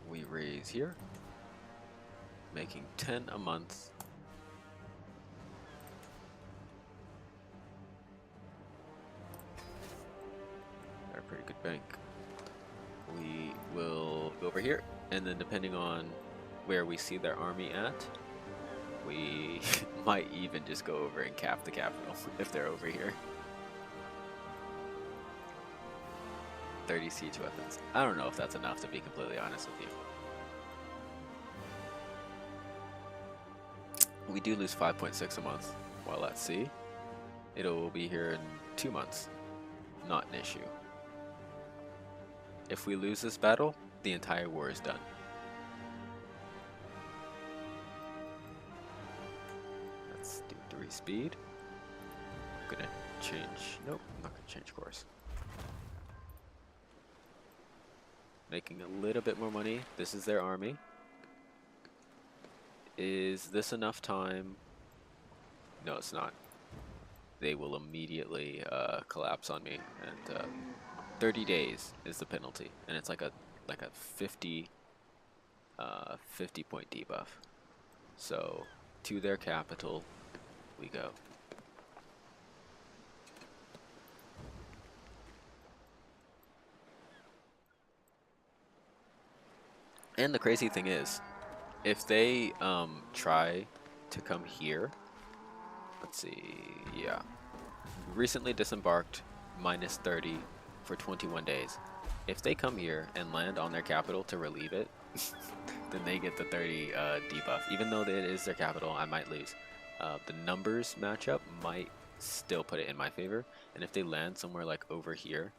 We raise here, making 10 a month. They're a pretty good bank. We will go over here, and then depending on where we see their army at, we might even just go over and cap the capital if they're over here. 30 siege weapons. I don't know if that's enough, to be completely honest with you. We do lose 5.6 a month while at sea. It will be here in 2 months. Not an issue. If we lose this battle, the entire war is done. Let's do 3 speed. I'm gonna change, nope, I'm not gonna change course. Making a little bit more money. This is their army. Is this enough time? No, it's not. They will immediately collapse on me, and 30 days is the penalty, and it's like a 50 point debuff. So to their capital we go. And the crazy thing is, if they try to come here, let's see, yeah, recently disembarked, minus 30 for 21 days. If they come here and land on their capital to relieve it, then they get the 30 debuff. Even though it is their capital, I might lose. The numbers matchup might still put it in my favor, and if they land somewhere like over here,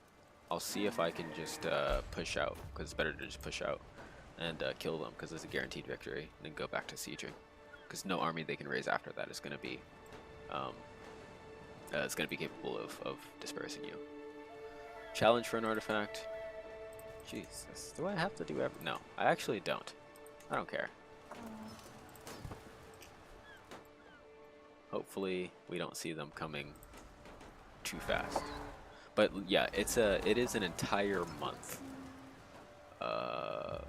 I'll see if I can just push out, because it's better to just push out and kill them, because it's a guaranteed victory, and then go back to sieging, because no army they can raise after that is going to be capable of dispersing you. Challenge for an artifact. Jesus, do I have to do everything? No, I actually don't. I don't care. Hopefully we don't see them coming too fast. But yeah, it is an entire month.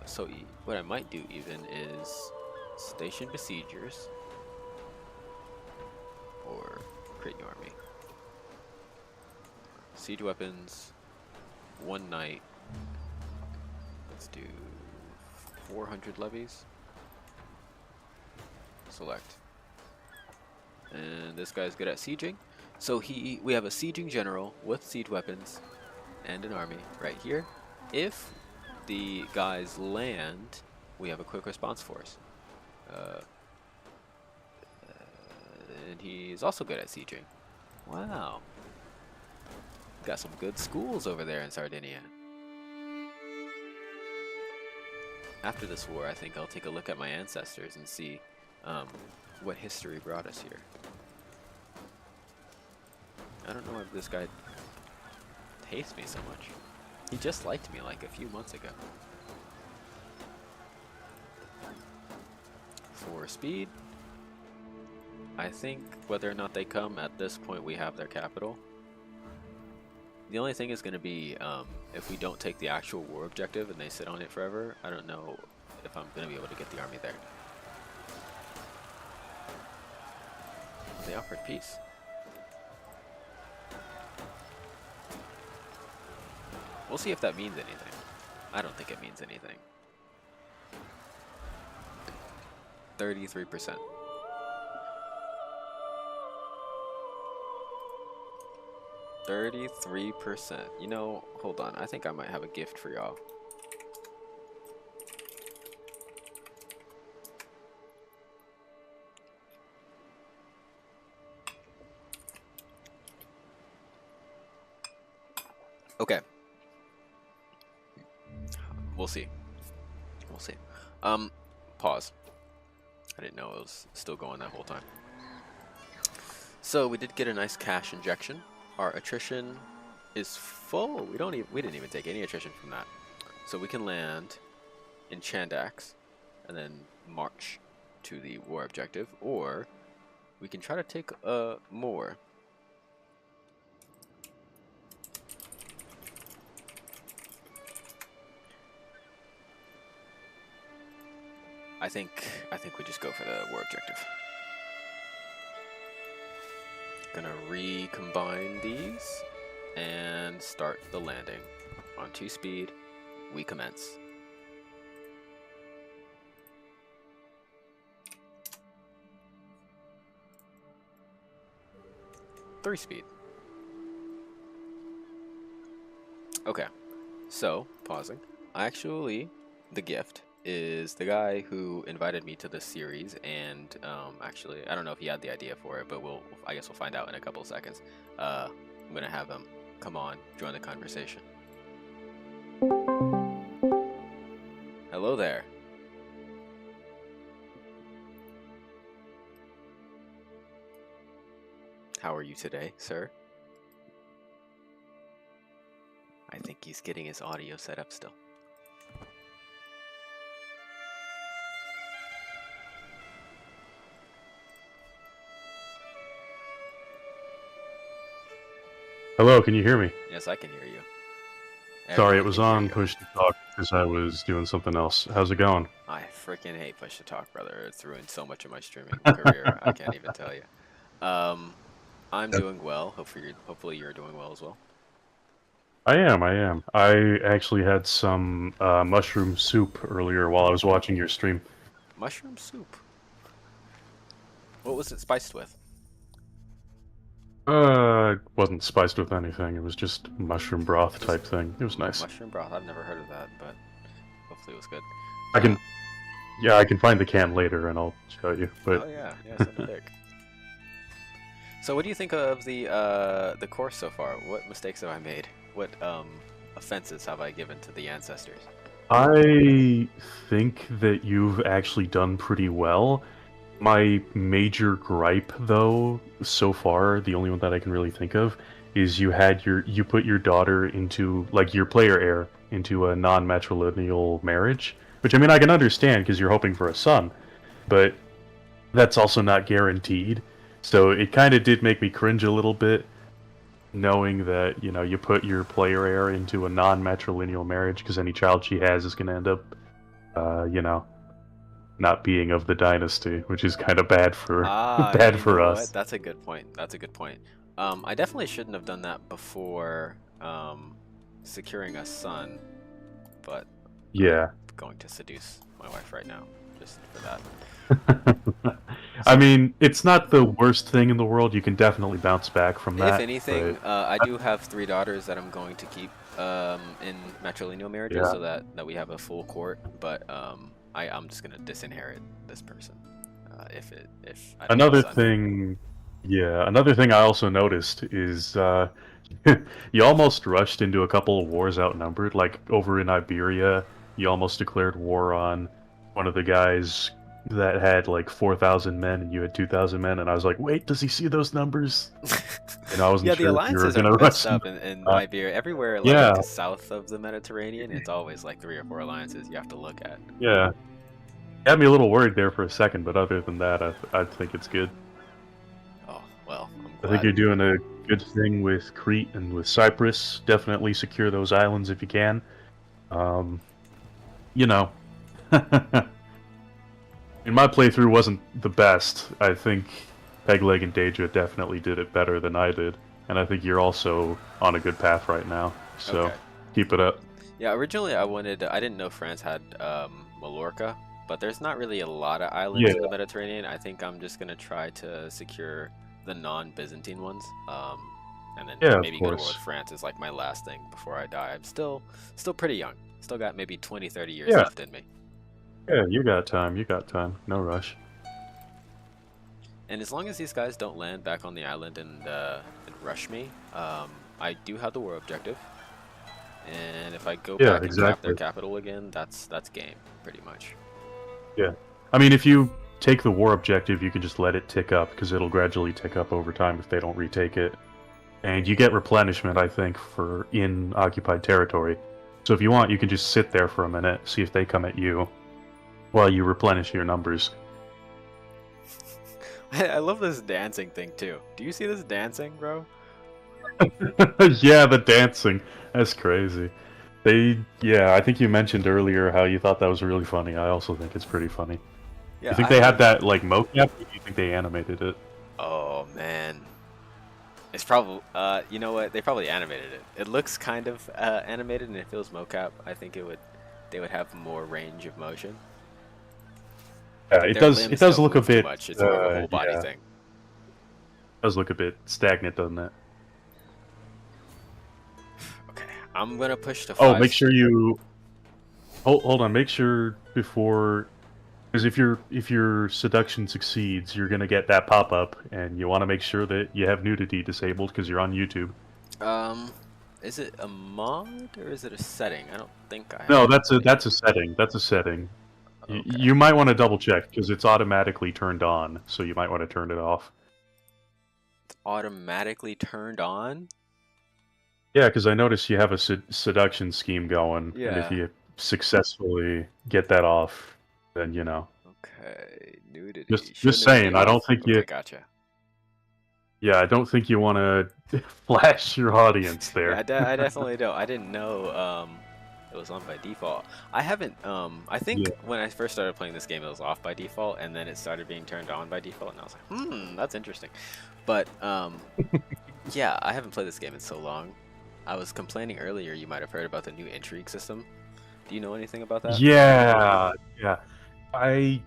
So what I might do even is station besiegers or create new army. Siege weapons, 1 knight. Let's do 400 levies. Select. And this guy's good at sieging. So we have a sieging general with siege weapons and an army right here. If the guys land, we have a quick response force. And he's also good at sieging. Wow. Got some good schools over there in Sardinia. After this war, I think I'll take a look at my ancestors and see what history brought us here. I don't know if this guy hates me so much. He just liked me like a few months ago. For speed, I think whether or not they come at this point, we have their capital. The only thing is going to be if we don't take the actual war objective and they sit on it forever, I don't know if I'm going to be able to get the army there. They offered peace. We'll see if that means anything. I don't think it means anything. 33%. %. You know, hold on. I think I might have a gift for y'all. Okay. We'll see. We'll see. Pause. I didn't know it was still going that whole time. So we did get a nice cash injection. Our attrition is full. We didn't even take any attrition from that. So we can land in Chandax and then march to the war objective, or we can try to take more. I think we just go for the war objective. Gonna recombine these and start the landing. On 2 speed, we commence. Three speed. Okay, so pausing. Actually, the gift is the guy who invited me to this series, and actually, I don't know if he had the idea for it, but I guess we'll find out in a couple of seconds. I'm gonna have him come on, join the conversation. Hello there. How are you today, sir? I think he's getting his audio set up still. Hello, can you hear me? Yes, I can hear you. Sorry, it Everyone was can hear on you. push to talk because I was doing something else. How's it going? I freaking hate push to talk, brother. It's ruined so much of my streaming career. I can't even tell you. I'm doing well. Hopefully you're doing well as well. I am. I actually had some mushroom soup earlier while I was watching your stream. Mushroom soup. What was it spiced with? It wasn't spiced with anything. It was just mushroom broth type thing. It was nice. Mushroom broth. I've never heard of that, but hopefully it was good. I can find the can later and I'll show you. But Oh yeah, send a pic. So what do you think of the course so far? What mistakes have I made? What offenses have I given to the ancestors? I think that you've actually done pretty well. My major gripe, though, so far, the only one that I can really think of, is you put your daughter into, like, your player heir into a non-matrilineal marriage, which, I mean, I can understand because you're hoping for a son, but that's also not guaranteed. So it kind of did make me cringe a little bit, knowing that, you know, you put your player heir into a non-matrilineal marriage because any child she has is going to end up, you know, not being of the dynasty, which is kind of bad for bad for us. What? That's a good point. That's a good point. I definitely shouldn't have done that before securing a son, but Yeah. I'm going to seduce my wife right now, just for that. I mean, it's not the worst thing in the world. You can definitely bounce back from that. If anything, but... I do have 3 daughters that I'm going to keep in matrilineal marriages, so that we have a full court. But I'm just gonna disinherit this person if I don't Another have a son. thing, another thing I also noticed is you almost rushed into a couple of wars outnumbered. Like over in Iberia, you almost declared war on one of the guys that had like 4,000 men, and you had 2,000 men. And I was like, wait, does he see those numbers? And I wasn't Yeah, sure the if you were alliances gonna are rush messed up in Iberia. Everywhere like south of the Mediterranean, it's always like 3 or 4 alliances you have to look at. Yeah. Had me a little worried there for a second, but other than that, I think it's good. Oh, well, I'm glad. I think you're doing a good thing with Crete and with Cyprus. Definitely secure those islands if you can. You know, in my playthrough wasn't the best. I think Pegleg and Deja definitely did it better than I did, and I think you're also on a good path right now. So keep it up. Yeah, originally I didn't know France had Mallorca, but there's not really a lot of islands in the Mediterranean. I think I'm just gonna try to secure the non-Byzantine ones, and then maybe go towards France is like my last thing before I die. I'm still pretty young. Still got maybe 20-30 years left in me. Yeah, you got time. You got time. No rush. And as long as these guys don't land back on the island and rush me, I do have the war objective. And if I go back and cap their capital again, that's game, pretty much. Yeah. I mean, if you take the war objective, you can just let it tick up, because it'll gradually tick up over time if they don't retake it. And you get replenishment, I think, for in occupied territory. So if you want, you can just sit there for a minute, see if they come at you, while you replenish your numbers. I love this dancing thing, too. Do you see this dancing, bro? Yeah, the dancing. That's crazy. I think you mentioned earlier how you thought that was really funny. I also think it's pretty funny. Yeah, you think they had that, like, mocap, or do you think they animated it? Oh, man. It's probably, you know what? They probably animated it. It looks kind of animated, and it feels mocap. I think they would have more range of motion. Yeah, it does look a bit... It's more of a whole body thing. It does look a bit stagnant, doesn't it? Okay, I'm gonna push to 5. Oh, make sure you... Hold on, make sure before... Because if your seduction succeeds, you're gonna get that pop-up, and you want to make sure that you have nudity disabled because you're on YouTube. Is it a mod or is it a setting? I don't think I have. No, that's a setting. That's a setting. Okay. You might want to double check because it's automatically turned on, so you might want to turn it off. It's automatically turned on? Yeah, because I noticed you have a seduction scheme going, and if Yeah. you successfully get that off, then you know. Okay. Nudity. Just Shouldn't have saying, been I don't off. think Okay, you. gotcha. Yeah, I don't think you want to flash your audience Yeah, there. I definitely don't. I didn't know it was on by default. I haven't I think Yeah. when I first started playing this game it was off by default and then it started being turned on by default and I was like, that's interesting. But yeah, I haven't played this game in so long. I was complaining earlier you might have heard about the new intrigue system. Do you know anything about that? Yeah, yeah. I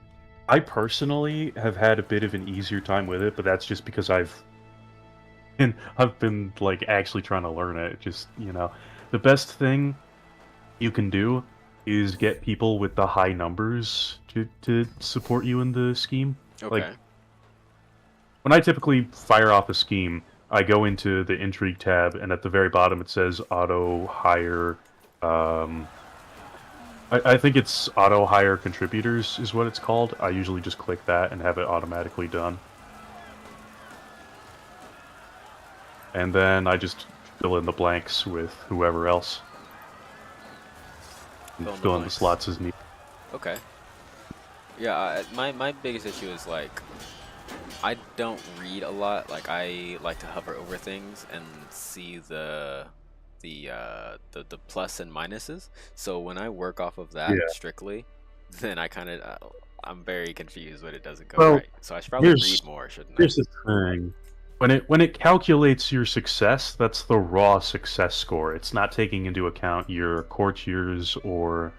personally have had a bit of an easier time with it, but that's just because I've been like actually trying to learn it. Just, the best thing you can do is get people with the high numbers to support you in the scheme. Like, Okay. when I typically fire off a scheme, I go into the intrigue tab, and at the very bottom it says auto hire. I think it's auto hire contributors is what it's called. I usually just click that and have it automatically done. And then I just fill in the blanks with whoever else. And fill in the blanks. slots as needed. Okay. Yeah, my biggest issue is like I don't read a lot. Like I like to hover over things and see the plus and minuses. So when I work off of that Yeah. strictly, then I kind of I'm very confused when it doesn't go Well, right. So I should probably read more, shouldn't I? Here's the thing. When it calculates your success, that's the raw success score. It's not taking into account your courtiers or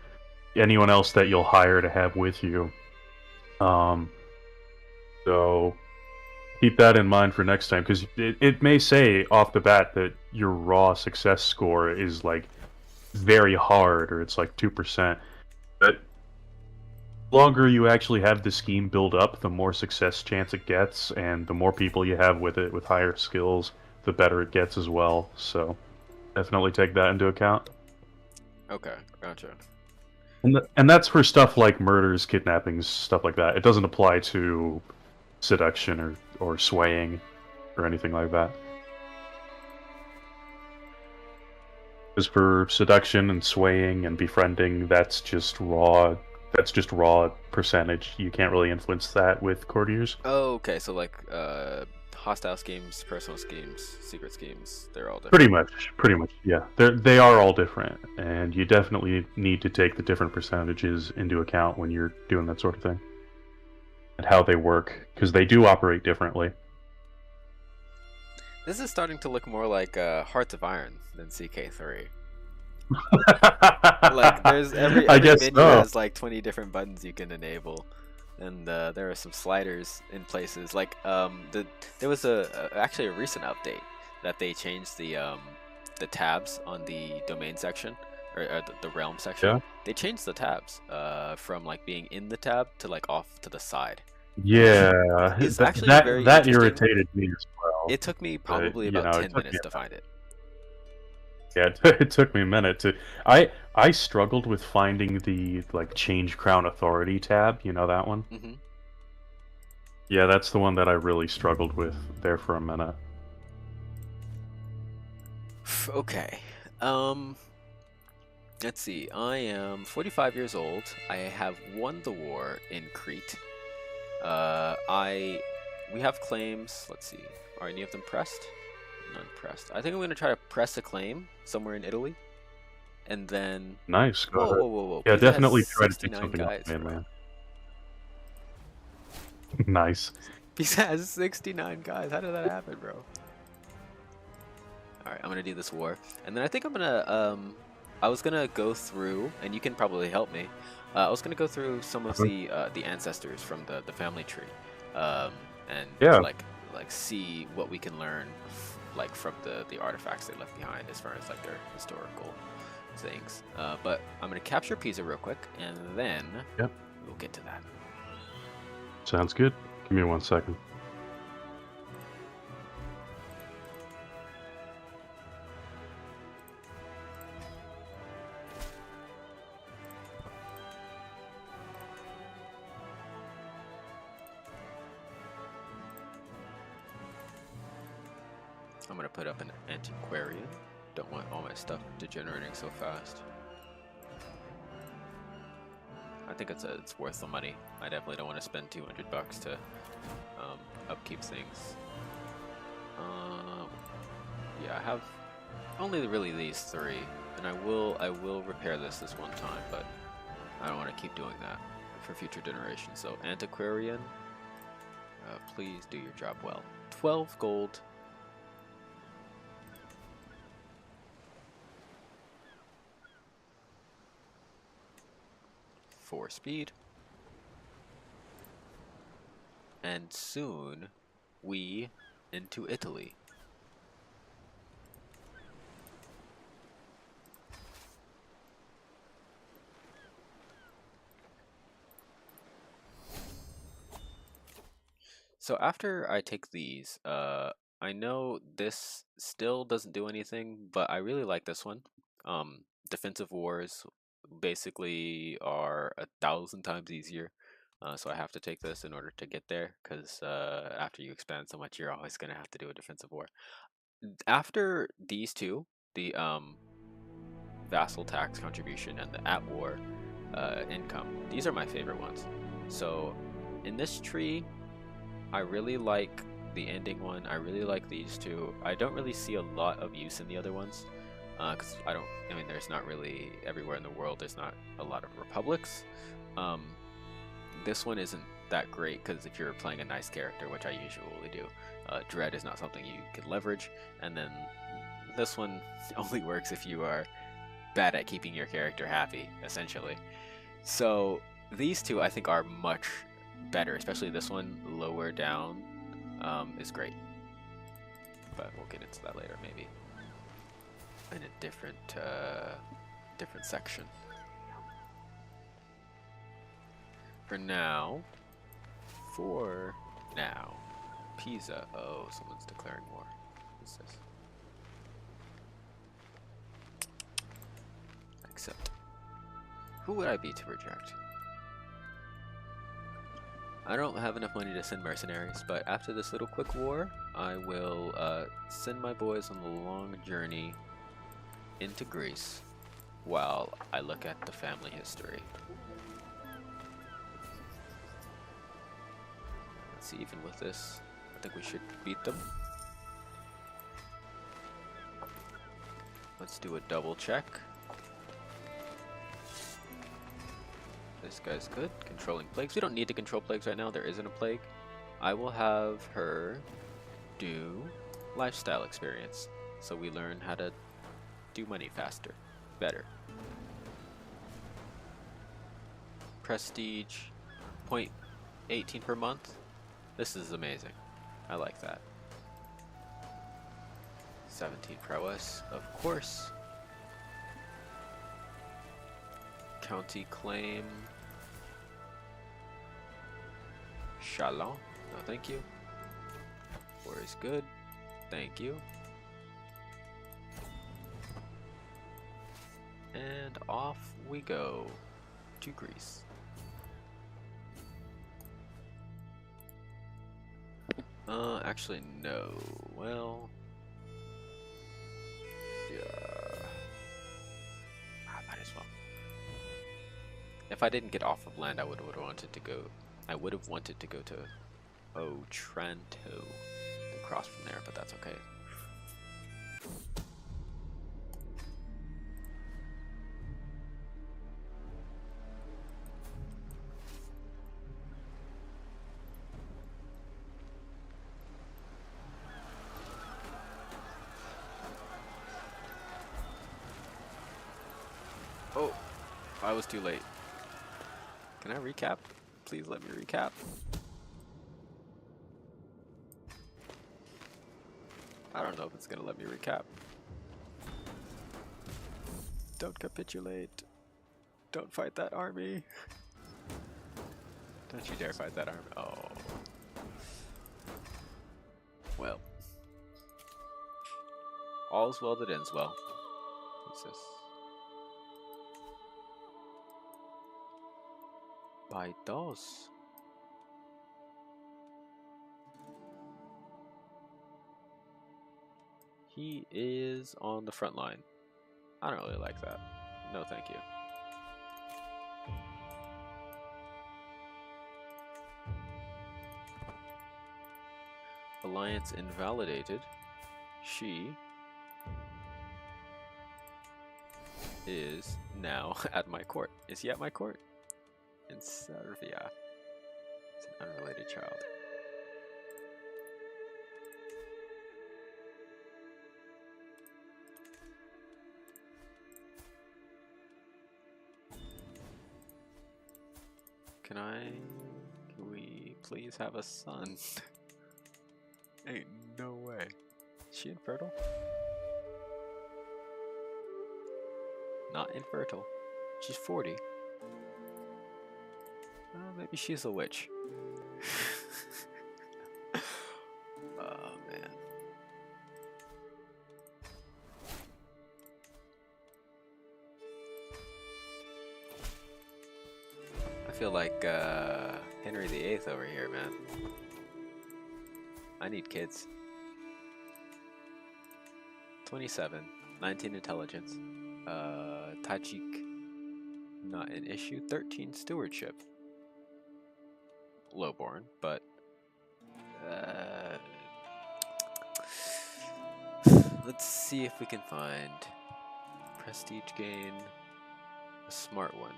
anyone else that you'll hire to have with you. So keep that in mind for next time, because it may say off the bat that your raw success score is like very hard, or it's like 2%. But the longer you actually have the scheme build up, the more success chance it gets, and the more people you have with it with higher skills, the better it gets as well. So definitely take that into account. Okay, gotcha. And that's for stuff like murders, kidnappings, stuff like that. It doesn't apply to seduction or swaying or anything like that. Because for seduction and swaying and befriending, that's just raw percentage. You can't really influence that with courtiers. Oh, okay. So like hostile schemes, personal schemes, secret schemes, they're all different. Pretty much, yeah. They are all different, and you definitely need to take the different percentages into account when you're doing that sort of thing. And how they work, because they do operate differently. This is starting to look more like Hearts of Iron than CK3. Like there's every menu has like 20 different buttons you can enable, and there are some sliders in places. Like there was actually a recent update that they changed the tabs on the domain section or the realm section. Yeah. They changed the tabs from like being in the tab to like off to the side. Yeah, It's actually very that interesting. irritated me as well. It took me probably about 10 minutes to find it. Yeah, it took me a minute to. I struggled with finding the like change crown authority tab. You know that one? Mm-hmm. Yeah, that's the one that I really struggled with there for a minute. Okay. Let's see. I am 45 years old. I have won the war in Crete. We have claims. Let's see. Are any of them pressed? None pressed. I think I'm gonna try to press a claim somewhere in Italy, and then. Nice. Go ahead. Whoa. Yeah, Pisa definitely has try to take 69 something guys, off, bro. man. Nice. Pisa has 69 guys. How did that happen, bro? All right, I'm gonna do this war, and then I think I'm gonna I was gonna go through, and you can probably help me. I was gonna go through some of the ancestors from the family tree, and Yeah. like see what we can learn, like from the artifacts they left behind as far as like their historical things. But I'm gonna capture Pisa real quick, and then we'll get to that. Sounds good. Give me 1 second. I'm gonna put up an antiquarian. Don't want all my stuff degenerating so fast. I think it's worth the money. I definitely don't want to spend 200 bucks to upkeep things. Yeah, I have only really these three, and I will repair this one time, but I don't want to keep doing that for future generations. So antiquarian, please do your job well. 12 gold. For speed. And soon we into Italy. So after I take these, I know this still doesn't do anything, but I really like this one. Defensive wars basically are 1,000 times easier. So I have to take this in order to get there, because after you expand so much, you're always going to have to do a defensive war. After these two, the vassal tax contribution and the at war income, these are my favorite ones. So in this tree, I really like the ending one. I really like these two. I don't really see a lot of use in the other ones, because I mean, there's not really, everywhere in the world, there's not a lot of republics. This one isn't that great, because if you're playing a nice character, which I usually do, dread is not something you can leverage, and then this one only works if you are bad at keeping your character happy, essentially. So these two I think are much better, especially this one lower down is great, but we'll get into that later, maybe in a different section. For now, Pisa. Oh, someone's declaring war. What's this? Accept. Who would I be to reject? I don't have enough money to send mercenaries, but after this little quick war, I will send my boys on the long journey into Greece while I look at the family history. Let's see, even with this, I think we should beat them. Let's do a double check. This guy's good. Controlling plagues. We don't need to control plagues right now. There isn't a plague. I will have her do lifestyle experience, so we learn how to do money faster, better. Prestige, 0.18 per month. This is amazing. I like that. 17 prowess, of course. County claim. Chalon. No, thank you. War is good. Thank you. And off we go to Greece. Actually, no. Well, yeah. I might as well. If I didn't get off of land, I would have wanted to go. I would have wanted to go to Otranto and cross from there, but that's okay. Oh, I was too late. Can I recap? Please let me recap. I don't know if it's gonna let me recap. Don't capitulate. Don't fight that army. Don't you dare fight that army. Oh. Well. All's well that ends well. What's this? By dos. He is on the front line. I don't really like that. No, thank you. Alliance invalidated. She is now at my court. Is he at my court? In Serbia. It's an unrelated child. Can we please have a son? Ain't no way. Is she infertile? Not infertile. She's 40. Maybe she's a witch. Oh man. I feel like Henry VIII over here, man. I need kids. 27, 19 intelligence. Tajik, not an issue. 13 stewardship. Lowborn, but let's see if we can find prestige gain, a smart one.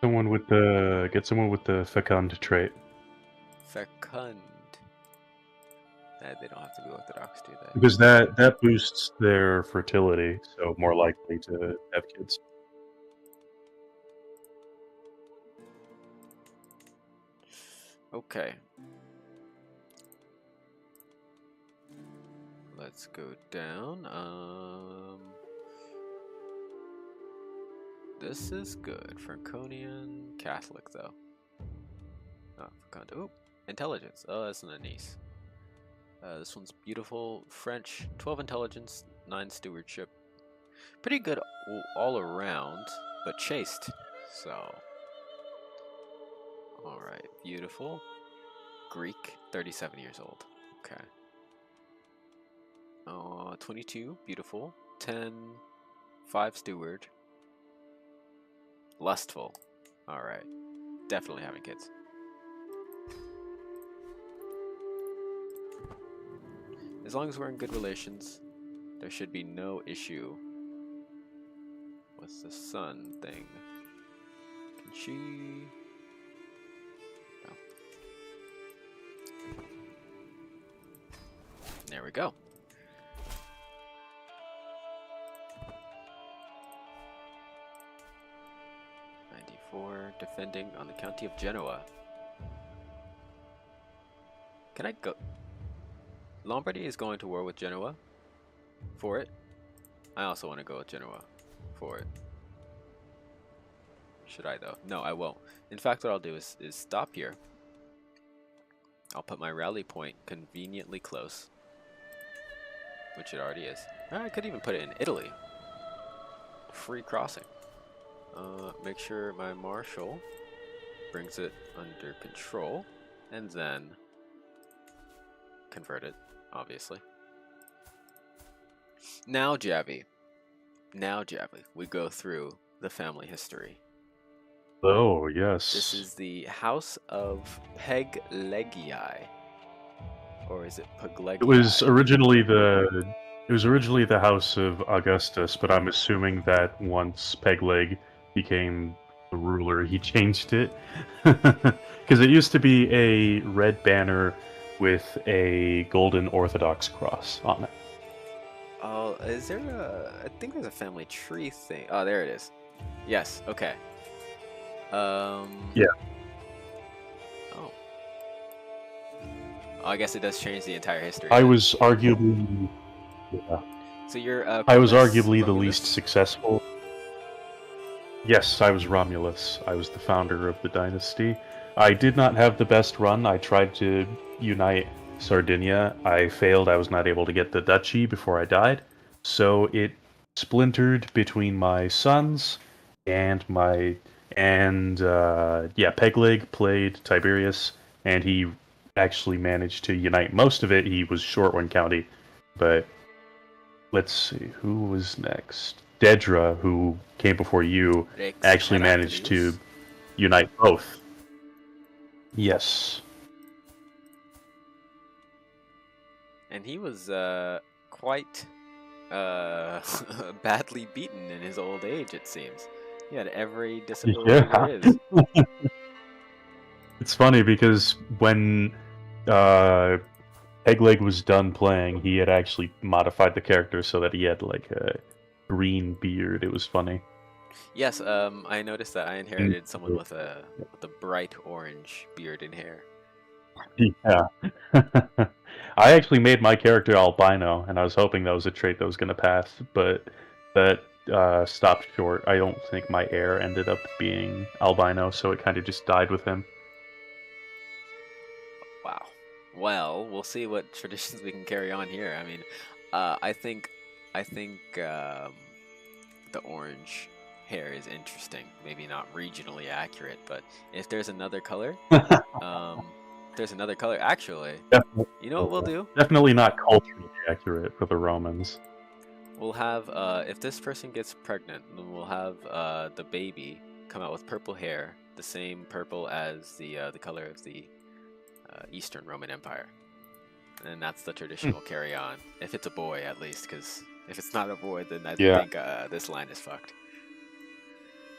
Someone with the fecund trait. Fecund. They don't have to be orthodox, do they? Because that boosts their fertility, so more likely to have kids. Okay. Let's go down. This is good. Franconian Catholic, though. Oh, fecund. Ooh, intelligence. Oh, that's an niece. This one's beautiful. French, 12 intelligence, 9 stewardship. Pretty good all around, but chaste. So, alright, beautiful. Greek, 37 years old. Okay. 22, beautiful. 10, 5 steward. Lustful. Alright. Definitely having kids. As long as we're in good relations, there should be no issue with the sun thing. Can she... No. There we go. Defending on the county of Genoa. Can I go? Lombardy is going to war with Genoa for it. I also want to go with Genoa for it. Should I though? No, I won't. In fact, what I'll do is stop here. I'll put my rally point conveniently close, which it already is. I could even put it in Italy. Free crossing. Make sure my marshal brings it under control, and then convert it, obviously. Now, Javi, we go through the family history. Oh, yes. This is the House of Peglegii, or is it Peglegii? It was originally the House of Augustus, but I'm assuming that once Pegleg became the ruler, he changed it. Because it used to be a red banner with a golden Orthodox cross on it. Oh, is there I think there's a family tree thing. Oh, there it is. Yes, okay. Yeah. Oh, I guess it does change the entire history. I was arguably... Yeah. So you're I was arguably the least successful. Yes, I was Romulus. I was the founder of the dynasty. I did not have the best run. I tried to unite Sardinia. I failed. I was not able to get the duchy before I died. So it splintered between my sons and Pegleg played Tiberius, and he actually managed to unite most of it. He was short one county, but let's see, who was next? Dedra, who came before you, Rex actually managed to Heraclius. unite both. Yes. And he was quite badly beaten in his old age, it seems. He had every disability there Yeah. is. It's funny because when uh, Pegleg was done playing, he had actually modified the character so that he had like a green beard. It was funny. Yes, I noticed that I And inherited someone with a bright orange beard and hair. yeah. I actually made my character albino, and I was hoping that was a trait that was going to pass, but that stopped short. I don't think my heir ended up being albino, so it kind of just died with him. Wow. Well, we'll see what traditions we can carry on here. I mean, I think the orange hair is interesting. Maybe not regionally accurate, but if there's another color, um, there's another color. Actually, Definitely, you know what we'll do? definitely not culturally accurate for the Romans. We'll have if this person gets pregnant, then we'll have the baby come out with purple hair, the same purple as the color of the Eastern Roman Empire. And that's the tradition we'll carry on. If it's a boy, at least, because if it's not a boy, then I Yeah. think this line is fucked.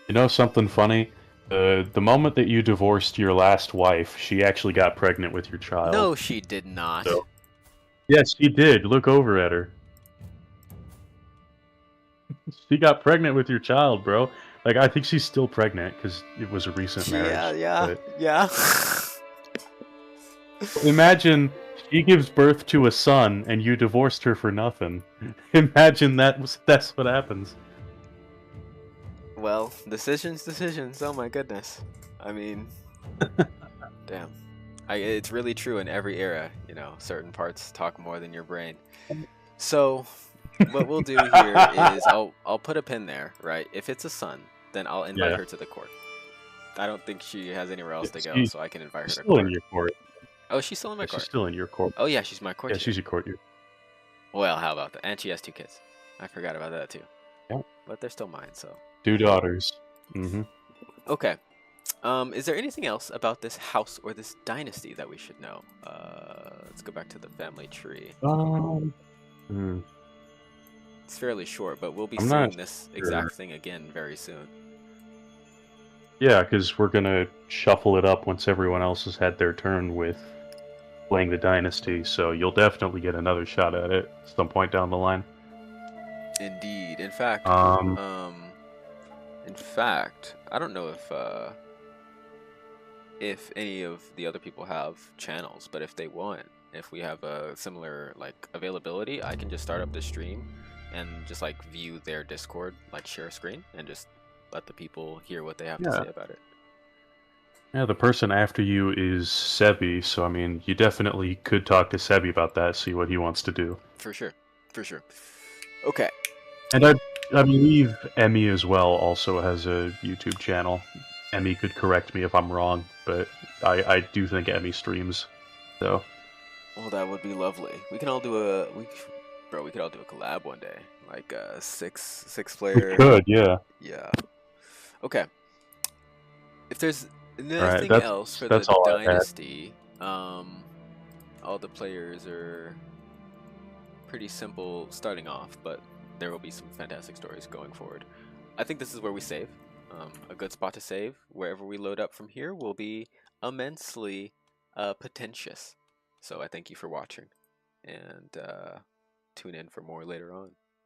You know something funny? The moment that you divorced your last wife, she actually got pregnant with your child. No, she did not. So, yes, she did. Look over at her. She got pregnant with your child, bro. Like, I think she's still pregnant because it was a recent Yeah, marriage. yeah, But yeah. imagine she gives birth to a son and you divorced her for nothing. Imagine that's what happens. Well, decisions. Oh my goodness. I mean, damn. It's really true in every era. You know, certain parts talk more than your brain. So, what we'll do here is I'll put a pin there, right? If it's a son, then I'll invite Yeah. her to the court. I don't think she has anywhere else to go, She, so I can invite her she's to still in court. your court. Oh, she's still in my Yeah, she's court. still in your court. Oh yeah, she's my Yeah, courtier. she's your court. Well, how about that? And she has 2 kids. I forgot about that too. Yeah. But they're still mine, so. 2 daughters. Mm-hmm. Okay. Is there anything else about this house or this dynasty that we should know? Let's go back to the family tree. Hmm. It's fairly short, but we'll be I'm not seeing this sure. exact thing again very soon. Yeah, because we're gonna shuffle it up once everyone else has had their turn with playing the dynasty, so you'll definitely get another shot at it at some point down the line. Indeed. In fact, I don't know if any of the other people have channels, but if they want, if we have a similar like availability, I can just start up the stream and just like view their Discord, like share screen, and just let the people hear what they have to Yeah. say about it. Yeah, the person after you is Sebi, so I mean, you definitely could talk to Sebi about that, see what he wants to do. For sure, for sure. Okay. And I believe Emmy as well also has a YouTube channel. Emmy could correct me if I'm wrong, but I do think Emmy streams, so. Well, that would be lovely. We can all do bro. We could all do a collab one day, like a six We player. could, yeah. Yeah. Okay. If there's Alright, nothing else for the that's all I had. dynasty, all the players are pretty simple starting off, but there will be some fantastic stories going forward. I think this is where we save. A good spot to save. Wherever we load up from here will be immensely pretentious. So I thank you for watching, and tune in for more later on.